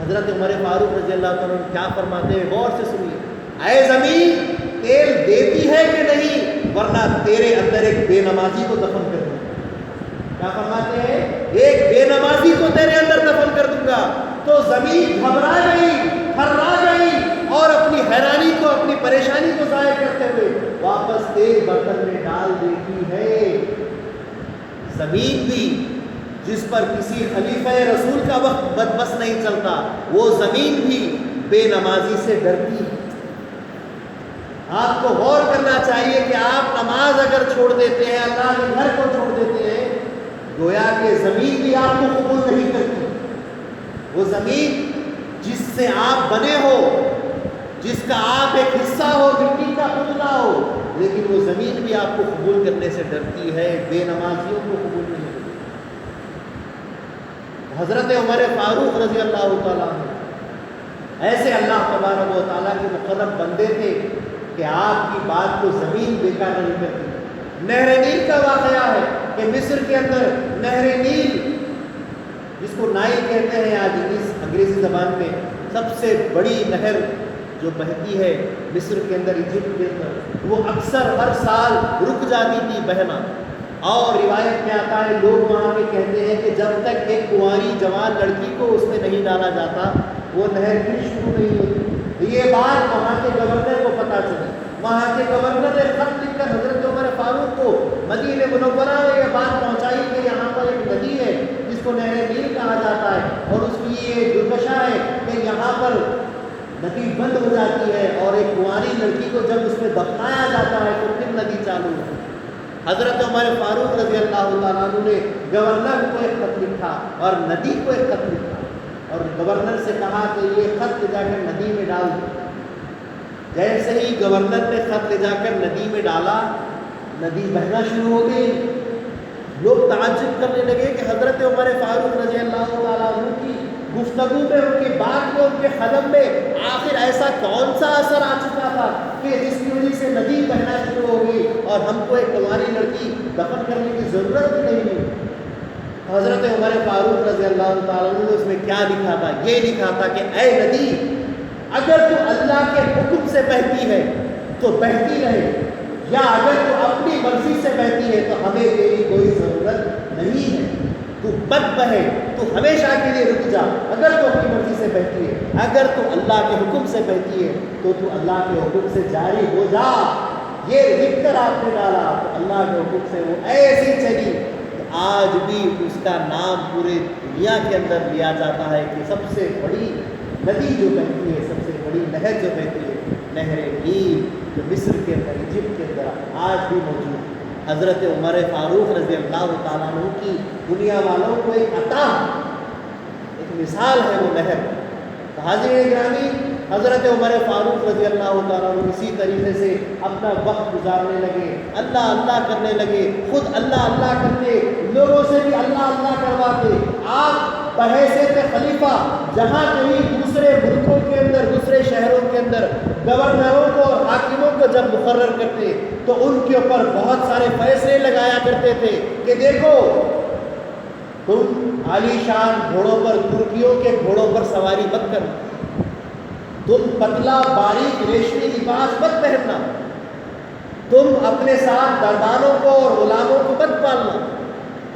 حضرت عمر فاروق رضی اللہ تعالیٰ عنہ کیا فرماتے ہیں، غور سے سنیے، اے زمین تیل دیتی ہے کہ نہیں، ورنہ تیرے اندر ایک بے نمازی کو دفن کر دوں گا۔ کیا فرماتے ہیں؟ ایک بے نمازی کو تیرے اندر دفن کر دوں گا۔ تو زمین گھبرا گئی، تھرا گئی، اور اپنی حیرانی کو، اپنی پریشانی کو ظاہر کرتے ہوئے واپس تیل برتن میں ڈال دیتی ہے۔ زمین بھی جس پر کسی خلیفہ رسول کا وقت بس نہیں چلتا، وہ زمین بھی بے نمازی سے ڈرتی ہے۔ آپ کو غور کرنا چاہیے کہ آپ نماز اگر چھوڑ دیتے ہیں، اللہ کے گھر کو چھوڑ دیتے ہیں، گویا کہ زمین بھی آپ کو قبول نہیں کرتی۔ وہ زمین جس سے آپ بنے ہو، جس کا آپ ایک حصہ ہو، مٹی کا پتلا ہو، لیکن وہ زمین بھی آپ کو قبول کرنے سے ڈرتی ہے، بے نمازیوں کو قبول نہیں کرتی۔ حضرت عمر فاروق رضی اللہ تعالیٰ عنہ ایسے اللہ تبارک و تعالیٰ کے مقرب بندے تھے کہ آپ کی بات کو زمین بیکار نہیں کرتی۔ نہر نیل کا واقعہ ہے کہ مصر کے اندر نہر نیل، جس کو نائل کہتے ہیں آج انگریزی زبان میں، سب سے بڑی نہر جو بہتی ہے مصر کے اندر، ایجپٹ کے اندر، وہ اکثر ہر سال رک جاتی تھی بہنا، اور روایت میں آتا ہے لوگ وہاں کے کہتے ہیں کہ جب تک ایک کنواری جوان لڑکی کو اس میں نہیں ڈالا جاتا وہ نہر پھر شروع نہیں ہوتی۔ یہ بات وہاں کے گورنر کو پتہ چلی، وہاں کے گورنر نے خط لکھ کر حضرت عمر فاروق کو مدینہ منورہ میں یہ بات پہنچائی کہ یہاں پر ایک ندی ہے جس کو نہر نیل کہا جاتا ہے، اور اس کی یہ درگشا ہے کہ یہاں پر ندی بند ہو جاتی ہے، اور ایک کنواری لڑکی کو جب اس میں دفنایا جاتا ہے تو پھر ندی چالو ہوتی ہے۔ حضرت عمر فاروق رضی اللہ تعالیٰ عنہ نے گورنر کو ایک خط لکھا اور ندی کو ایک خط لکھا، اور گورنر سے کہا کہ یہ خط لے جا کر ندی میں ڈال دو۔ جیسے ہی گورنر نے خط لے جا کر ندی میں ڈالا، ندی بہنا شروع ہو گئی۔ لوگ تعجب کرنے لگے کہ حضرت عمر فاروق رضی اللہ تعالیٰ عنہ کی گفتگو میں، ان کی بات میں، ان کے قدم میں آخر ایسا کون سا اثر آ چکا تھا کہ جس کی وجہ سے ندی بہنا شروع ہو گئی اور ہم کو ایک کنواری لڑکی دفن کرنے کی ضرورت بھی نہیں ہوئی۔ حضرت عمر فاروق رضی اللہ تعالیٰ عنہ نے اس میں کیا لکھا تھا؟ یہ لکھا تھا کہ اے ندی، اگر تو اللہ کے حکم سے بہتی ہے تو بہتی رہے، یا اگر تو اپنی مرضی سے بہتی ہے تو ہمیں تیری کوئی ضرورت نہیں ہے، تو بد بہے، تو ہمیشہ کے لیے رک جا۔ اگر تو اپنی مرضی سے بہتی ہے، اگر تو اللہ کے حکم سے بہتی ہے تو اللہ کے حکم سے جاری ہو جا۔ یہ لکھ کر آپ نے ڈالا تو اللہ کے حکم سے وہ ایسی چلی کہ آج بھی اس کا نام پورے دنیا کے اندر لیا جاتا ہے کہ سب سے بڑی ندی جو بہتی ہے، سب سے بڑی نہر جو بہتی ہے، نہر نیل، جو مصر کے اندر، ایجپٹ کے اندر آج بھی موجود ہے۔ حضرت عمر فاروق رضی اللہ تعالیٰ عنہ کی دنیا والوں کو ایک عطا، ایک مثال ہے وہ نہر۔ حاضرین گرامی، حضرت عمر فاروق رضی اللہ تعالیٰ عنہ اسی طریقے سے اپنا وقت گزارنے لگے، اللہ اللہ کرنے لگے، خود اللہ اللہ کرتے، لوگوں سے بھی اللہ اللہ کرواتے۔ آپ بحیثیت خلیفہ جہاں کہیں دوسرے ملکوں کے اندر، دوسرے شہروں کے اندر گورنروں کو اور حاکموں کو جب مقرر کرتے تو ان کے اوپر بہت سارے فیصلے لگایا کرتے تھے کہ دیکھو تم عالی شان گھوڑوں پر، ترکیوں کے گھوڑوں پر سواری مت کرنا، تم پتلا باریک ریشمی لباس مت پہننا، تم اپنے ساتھ دربانوں کو اور غلاموں کو مت پالنا،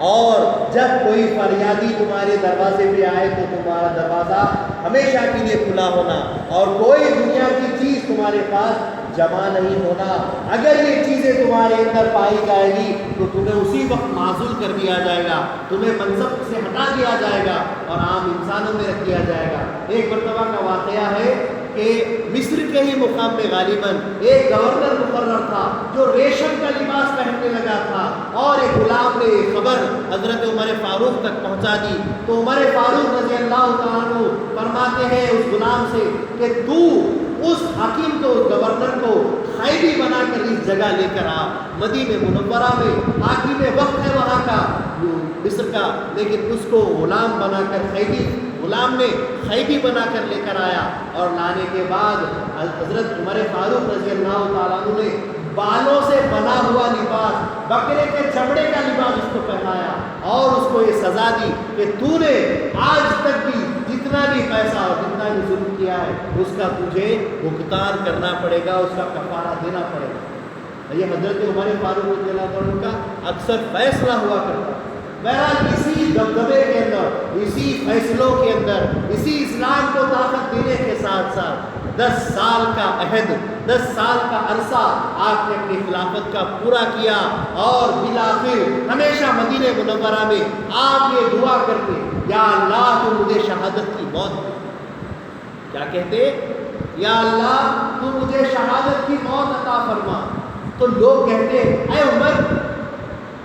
اور جب کوئی فریادی تمہارے دروازے پہ آئے تو تمہارا دروازہ ہمیشہ کے لیے کھلا ہونا، اور کوئی دنیا کی چیز تمہارے پاس جمع نہیں ہونا۔ اگر یہ چیزیں تمہارے اندر پائی جائے گی تو تمہیں اسی وقت معزول کر دیا جائے گا، تمہیں منصب سے ہٹا دیا جائے گا اور عام انسانوں میں رکھ دیا جائے گا۔ ایک مرتبہ کا واقعہ ہے کہ مصر کے ہی مقام میں غالباً ایک گورنر مقرر تھا جو ریشم کا لباس پہننے لگا تھا، اور ایک غلام نے یہ خبر حضرت عمر فاروق تک پہنچا دی تو عمر فاروق رضی اللہ تعالیٰ عنہ فرماتے ہیں اس غلام سے کہ تو اس حاکم کو، اس گورنر کو قیدی بنا کر اس جگہ لے کر آ۔ مدینہ منورہ میں حاکم وقت ہے وہاں کا، مصر کا، لیکن اس کو غلام بنا کر غلام نے قیدی بنا کر لے کر آیا، اور لانے کے بعد حضرت عمر فاروق رضی اللہ تعالیٰ عنہ نے بالوں سے بنا ہوا لباس، بکرے کے چمڑے کا لباس اس کو پہنایا، اور اس کو یہ سزا دی کہ تو نے آج تک بھی جتنا بھی پیسہ اور جتنا بھی ظلم کیا ہے اس کا تجھے بھگتان کرنا پڑے گا، اس کا کفارہ دینا پڑے گا۔ یہ حضرت عمر فاروق رضی اللہ عنہ کا اکثر فیصلہ ہوا کرتا۔ بہرحال اسی دبدبے کے اندر، اسی فیصلوں کے اندر، اسی اسلام کو طاقت دینے کے ساتھ ساتھ 10 سال کا عہد، 10 سال کا عرصہ آپ نے اپنی خلافت کا پورا کیا، اور بالآخر ہمیشہ مدینہ منورہ میں آپ یہ دعا کرتے، یا اللہ تو مجھے شہادت کی موت دے۔ کیا کہتے؟ یا اللہ تو مجھے شہادت کی موت عطا فرما۔ تو لوگ کہتے اے عمر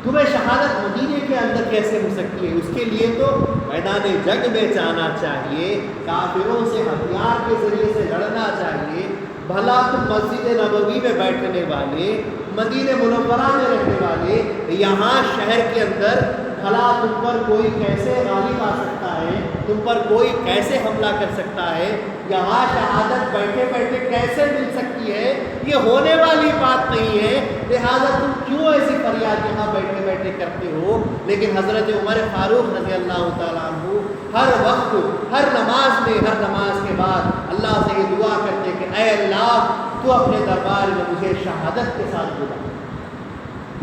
تمہیں شہادت مدینے کے اندر کیسے ہو سکتی ہے؟ اس کے لیے تو میدان جنگ میں جانا چاہیے، کافروں سے ہتھیار کے ذریعے سے لڑنا چاہیے۔ بھلا تم مسجد نبوی میں بیٹھنے والے، مدینہ منورہ میں رہنے والے، یہاں شہر کے اندر بھلا تم پر کوئی کیسے غالب آ سکتا ہے، تم پر کوئی کیسے حملہ کر سکتا ہے، یہاں شہادت بیٹھے بیٹھے کیسے مل سکتی ہے؟ یہ ہونے والی بات نہیں ہے، لہٰذا تم کیوں ایسی فریاد یہاں بیٹھے بیٹھے کرتے ہو؟ لیکن حضرت عمر فاروق رضی اللہ تعالیٰ عنہ ہر وقت، ہر نماز میں، ہر نماز کے بعد اللہ سے یہ دعا کرتے کہ اے اللہ تو اپنے دربار میں مجھے شہادت کے ساتھ بلا۔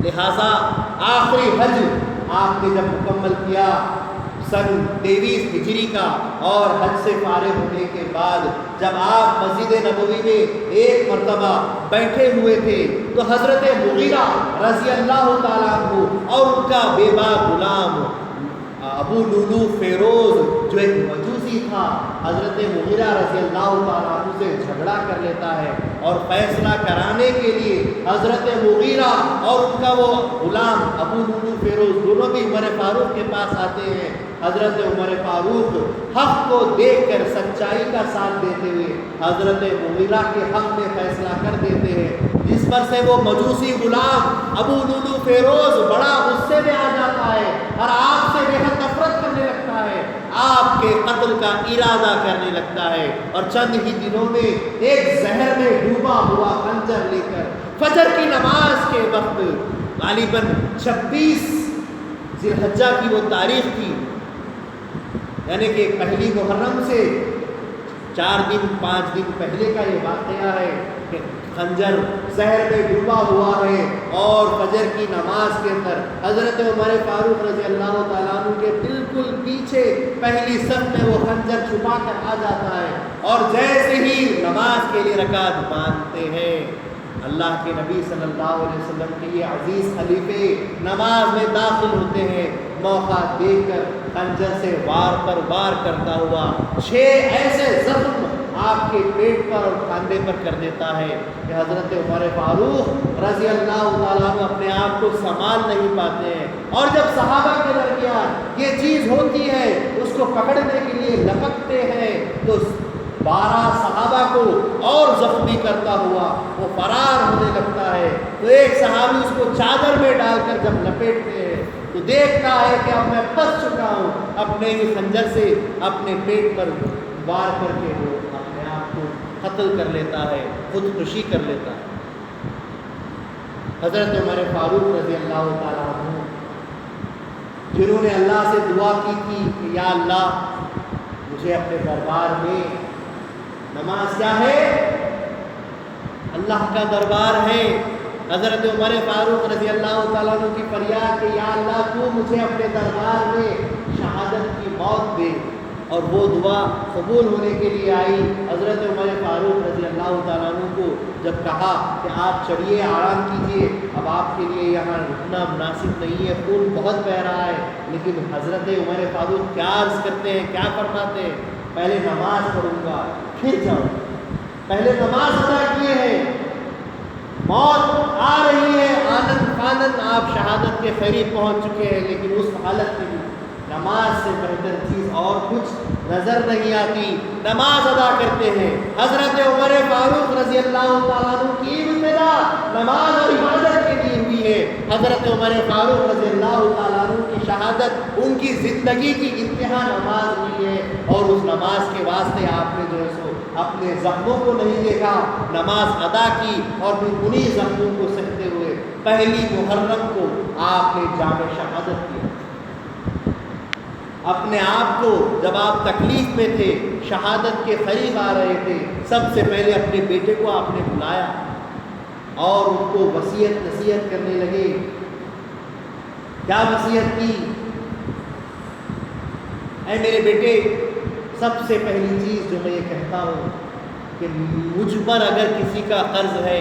لہٰذا آخری حج آپ نے جب مکمل کیا سن 23 ہجری کا، اور حج سے فارغ ہونے کے بعد جب آپ مسجد نبوی میں ایک مرتبہ بیٹھے ہوئے تھے تو حضرت مغیرہ رضی اللہ تعالیٰ عنہ اور ان کا بے باک غلام ابو لولو فیروز جو ایک مجوسی تھا، حضرت مغیرہ رضی اللہ تعالیٰ عنہ سے جھگڑا کر لیتا ہے، اور فیصلہ کرانے کے لیے حضرت مغیرہ اور ان کا وہ غلام ابو لولو فیروز دونوں بھی عمر فاروق کے پاس آتے ہیں۔ حضرت عمر فاروق حق کو دیکھ کر سچائی کا ساتھ دیتے ہوئے حضرت مغیرہ کے حق میں فیصلہ کر دیتے ہیں، جس پر سے وہ مجوسی غلام ابو لولو فیروز بڑا غصے میں آ جاتا ہے اور آپ سے بے حد نفرت کرنے لگتا ہے، آپ کے قتل کا ارادہ کرنے لگتا ہے، اور چند ہی دنوں میں ایک زہر میں ڈوبا ہوا خنجر لے کر فجر کی نماز کے وقت، غالباً 26 ذی الحجہ کی وہ تاریخ تھی، یعنی کہ پہلی محرم سے 4 دن 5 دن پہلے کا یہ واقعہ ہے کہ خنجر زہر میں ڈوبا ہوا ہے، اور فجر کی نماز کے اندر حضرت عمر فاروق رضی اللہ تعالیٰ عنہ کے بالکل پیچھے پہلی صف میں وہ خنجر چھپا کر آ جاتا ہے، اور جیسے ہی نماز کے لیے رکعت باندھتے ہیں اللہ کے نبی صلی اللہ علیہ وسلم کے یہ عزیز خلیفے نماز میں داخل ہوتے ہیں، موقع دیکھ کر خنجر سے وار پر وار کرتا ہوا 6 ایسے زخم آپ کے پیٹ پر اور کاندھے پر کر دیتا ہے کہ حضرت عمر فاروق رضی اللہ تعالیٰ عنہ اپنے آپ کو سنبھال نہیں پاتے ہیں، اور جب صحابہ کے درمیان یہ چیز ہوتی ہے اس کو پکڑنے کے لیے لپکتے ہیں تو 12 صحابہ کو اور زخمی کرتا ہوا وہ فرار ہونے لگتا ہے، تو ایک صحابی اس کو چادر میں ڈال کر جب لپیٹتے ہیں تو دیکھتا ہے کہ اب میں پھنس چکا ہوں، اپنے ہی خنجر سے اپنے پیٹ پر وار کر کے وہ اپنے آپ کو قتل کر لیتا ہے، خودکشی کر لیتا ہے۔ حضرت عمر فاروق رضی اللہ تعالیٰ عنہ جنہوں نے اللہ سے دعا کی تھی کہ یا اللہ مجھے اپنے دربار میں، نماز کیا ہے؟ اللہ کا دربار ہے۔ حضرت عمر فاروق رضی اللہ تعالیٰ عنہ کی فریاد کہ یا اللہ تو مجھے اپنے دربار میں شہادت کی موت دے، اور وہ دعا قبول ہونے کے لیے آئی۔ حضرت عمر فاروق رضی اللہ تعالیٰ عنہ کو جب کہا کہ آپ چڑھیے، آرام کیجیے، اب آپ کے لیے یہاں رکنا مناسب نہیں ہے، خون بہت بہہ رہا ہے، لیکن حضرت عمر فاروق کیا عرض کرتے ہیں، کیا فرماتے ہیں؟ پہلے نماز پڑھوں گا پھر جاؤں، پہلے نماز ادا کیے ہیں، موت آ رہی ہے، آنند فانند آپ شہادت کے قریب پہنچ چکے ہیں، لیکن اس حالت میں بھی نماز سے بہتر چیز اور کچھ نظر نہیں آتی، نماز ادا کرتے ہیں۔ حضرت عمر فاروق رضی اللہ تعالیٰ عنہ کی ابتدا نماز اور عبادت کے لیے ہوئی ہے۔ حضرت عمر فاروق رضی اللہ تعالیٰ عنہ کی شہادت ان کی زندگی کی انتہا نماز ہوئی ہے، اور اس نماز کے واسطے آپ نے جو ہے سو اپنے زخموں کو نہیں دیکھا، نماز ادا کی، اور پھر انہی زخموں کو سہتے ہوئے 1 محرم کو آپ نے جام شہادت کیا۔ اپنے آپ کو جب آپ تکلیف میں تھے، شہادت کے قریب آ رہے تھے، سب سے پہلے اپنے بیٹے کو آپ نے بلایا اور ان کو وصیت نصیحت کرنے لگے۔ کیا وصیت کی؟ اے میرے بیٹے، سب سے پہلی چیز جو میں یہ کہتا ہوں کہ مجھ پر اگر کسی کا قرض ہے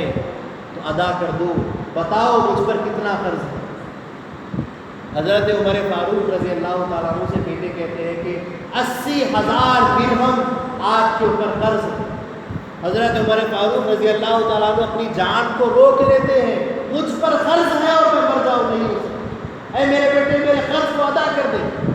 تو ادا کر دو، بتاؤ مجھ پر کتنا قرض ہے؟ حضرت عمر فاروق رضی اللہ تعالیٰ عنہ سے بیٹے کہتے ہیں کہ 80,000 درہم آپ کے اوپر قرض ہے۔ حضرت عمر فاروق رضی اللہ تعالیٰ عنہ اپنی جان کو روک لیتے ہیں، مجھ پر قرض ہے اور میں مر جاؤں نہیں ہو سکتا، اے میرے بیٹے میرے قرض کو ادا کر دے،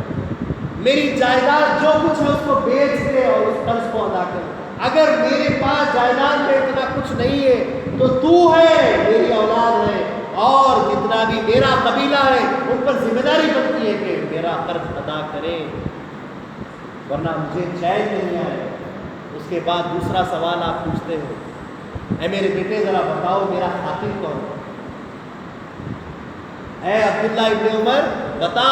میری جائیداد جو کچھ ہے اس کو بیچ دے اور اس قرض کو ادا کر دے، اگر میرے پاس جائیداد میں اتنا کچھ نہیں ہے تو ہے، میری اولاد ہے، اور جتنا بھی میرا قبیلہ ہے ان پر ذمہ داری بنتی ہے کہ میرا قرض ادا کرے، ورنہ مجھے چین نہیں آئے۔ اس کے بعد دوسرا سوال آپ پوچھتے ہو، اے میرے بیٹے ذرا بتاؤ میرا قاتل کون ہے؟ اے عبداللہ ابن عمر بتا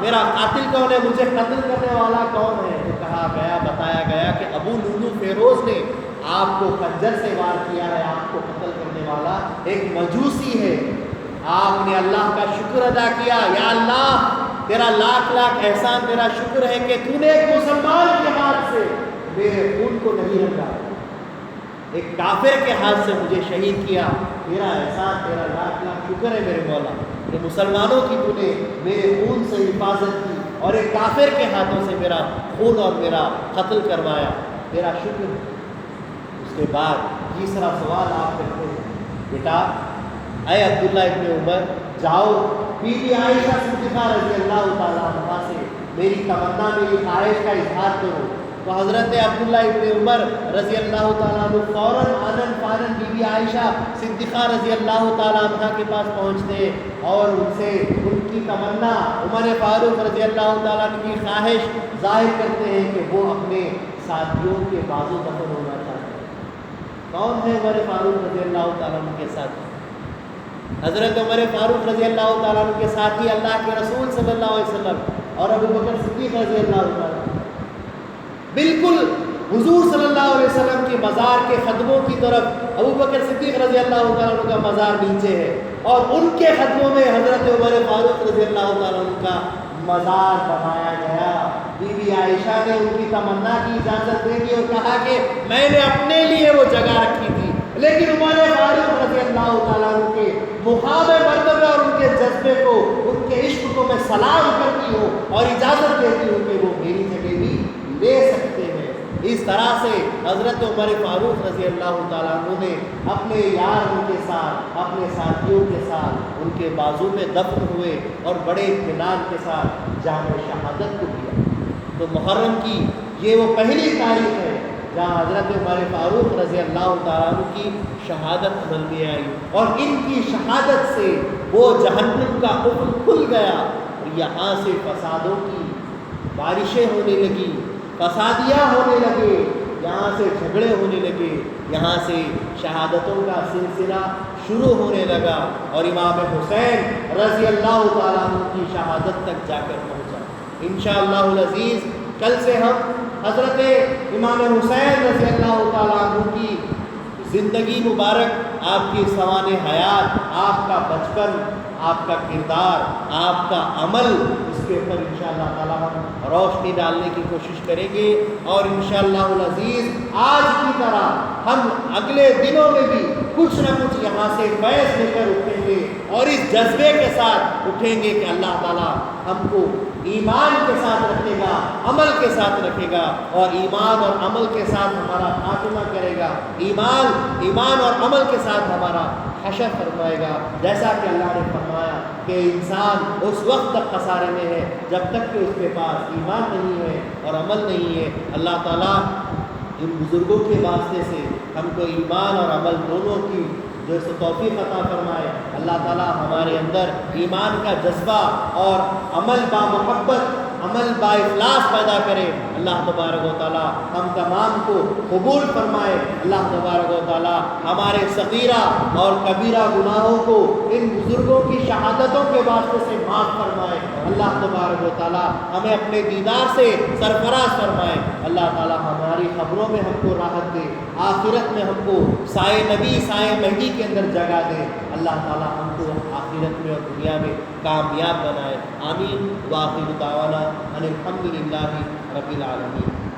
میرا قاتل کون ہے، مجھے قتل کرنے والا کون ہے؟ تو کہا گیا، بتایا گیا کہ ابو لولو فیروز نے آپ کو خنجر سے وار کیا ہے، آپ کو قتل کرنے والا ایک مجوسی ہے۔ آپ نے اللہ کا شکر ادا کیا، یا اللہ تیرا لاکھ لاکھ احسان، تیرا شکر ہے کہ تو نے ایک مسلمان کے ہاتھ سے میرے خون کو نہیں رکھا، ایک کافر کے ہاتھ سے مجھے شہید کیا، تیرا احسان، تیرا لاکھ لاکھ شکر ہے میرے مولا کہ مسلمانوں کی تو نے میرے خون سے حفاظت کی اور ایک کافر کے ہاتھوں سے میرا خون اور میرا قتل کروایا، تیرا شکر ہے۔ اس کے بعد تیسرا سوال آپ کرتے ہیں، بیٹا اے عبداللہ ابن عمر جاؤ بی بی عائشہ صدیقہ رضی اللہ تعالیٰ عنہ سے میری تمنا، میری خواہش کا اظہار کرو۔ تو حضرت عبداللہ ابن عمر رضی اللہ تعالیٰ عنہ فوراً آنن فانن بی بی عائشہ صدیقہ رضی اللہ تعالیٰ عنہ کے پاس پہنچتے اور ان سے ان کی تمنا، عمر فاروق رضی اللہ تعالیٰ عنہ کی خواہش ظاہر کرتے ہیں کہ وہ اپنے ساتھیوں کے بازو دفن ہونا چاہتے ہیں۔ کون ہے عمر فاروق رضی اللہ تعالیٰ عنہ کے ساتھی؟ حضرت عمر فاروق رضی اللہ تعالیٰ عنہ کے ساتھی اللہ کے رسول صلی اللہ علیہ وسلم اور ابو بکر صدیق رضی اللہ تعالیٰ عنہ، بالکل حضور صلی اللہ علیہ وسلم کے مزار کے قدموں کی طرف ابو بکر صدیق رضی اللہ تعالیٰ عنہ کا مزار نیچے ہے، اور ان کے قدموں میں حضرت عمر فاروق رضی اللہ تعالیٰ عنہ کا مزار بنایا گیا۔ بی بی عائشہ نے ان کی تمنا کی اجازت دے دی اور کہا کہ میں نے اپنے لیے وہ جگہ رکھی تھی، لیکن عمر فاروق رضی اللہ سلام کرتی ہو اور اجازت دیتی ہو کہ وہ میری جگہ بھی لے سکتے ہیں۔ اس طرح سے حضرت عمر فاروق رضی اللہ تعالیٰ عنہ نے اپنے یار ان کے ساتھ، اپنے ساتھیوں کے ساتھ ان کے بازو میں دفن ہوئے اور بڑے اطمینان کے ساتھ جام شہادت کو دیا۔ تو محرم کی یہ وہ پہلی تاریخ ہے جہاں حضرت عمر فاروق رضی اللہ تعالیٰ عنہ کی شہادت عمل میں آئی، اور ان کی شہادت سے وہ جہنم کا افق کھل گیا اور یہاں سے فسادوں کی بارشیں ہونے لگی، فسادیاں ہونے لگے، یہاں سے جھگڑے ہونے لگے، یہاں سے شہادتوں کا سلسلہ شروع ہونے لگا اور امام حسین رضی اللہ تعالیٰ عنہ کی شہادت تک جا کر پہنچا۔ انشاءاللہ العزیز کل سے ہم حضرت امام حسین رضی اللہ تعالیٰ عنہ کی زندگی مبارک، آپ کی سوانح حیات، آپ کا بچپن، آپ کا کردار، آپ کا عمل، اس کے اوپر انشاءاللہ تعالیٰ ہم روشنی ڈالنے کی کوشش کریں گے، اور انشاءاللہ العزیز آج کی طرح ہم اگلے دنوں میں بھی کچھ نہ کچھ یہاں سے فیض لے کر اٹھیں گے، اور اس جذبے کے ساتھ اٹھیں گے کہ اللہ تعالیٰ ہم کو ایمان کے ساتھ رکھے گا، عمل کے ساتھ رکھے گا، اور ایمان اور عمل کے ساتھ ہمارا خاتمہ کرے گا، ایمان اور عمل کے ساتھ ہمارا حشر فرمائے گا، جیسا کہ اللہ نے فرمایا کہ انسان اس وقت تک خسارے میں ہے جب تک کہ اس کے پاس ایمان نہیں ہے اور عمل نہیں ہے۔ اللہ تعالیٰ ان بزرگوں کے واسطے سے ہم کو ایمان اور عمل دونوں کی جو ہے توفیق عطا فرمائے۔ اللہ تعالیٰ ہمارے اندر ایمان کا جذبہ اور عمل با محبت، عمل با اخلاص پیدا کرے۔ اللہ تبارک و تعالیٰ ہم تمام کو قبول فرمائے۔ اللہ تبارک و تعالیٰ ہمارے صغیرہ اور کبیرہ گناہوں کو ان بزرگوں کی شہادتوں کے واسطے سے معاف فرمائے۔ اللہ تبارک و تعالیٰ ہمیں اپنے دیدار سے سرفراز فرمائے۔ اللہ تعالیٰ ہماری خبروں میں ہم کو راحت دے، آخرت میں ہم کو سائے نبی، سائے مہدی کے اندر جگہ دے۔ اللہ تعالیٰ ہم کو آخرت میں اور دنیا میں کامیاب بنائے۔ آمین۔ وآخر دعوانا ان الحمد للہ رب العالمین۔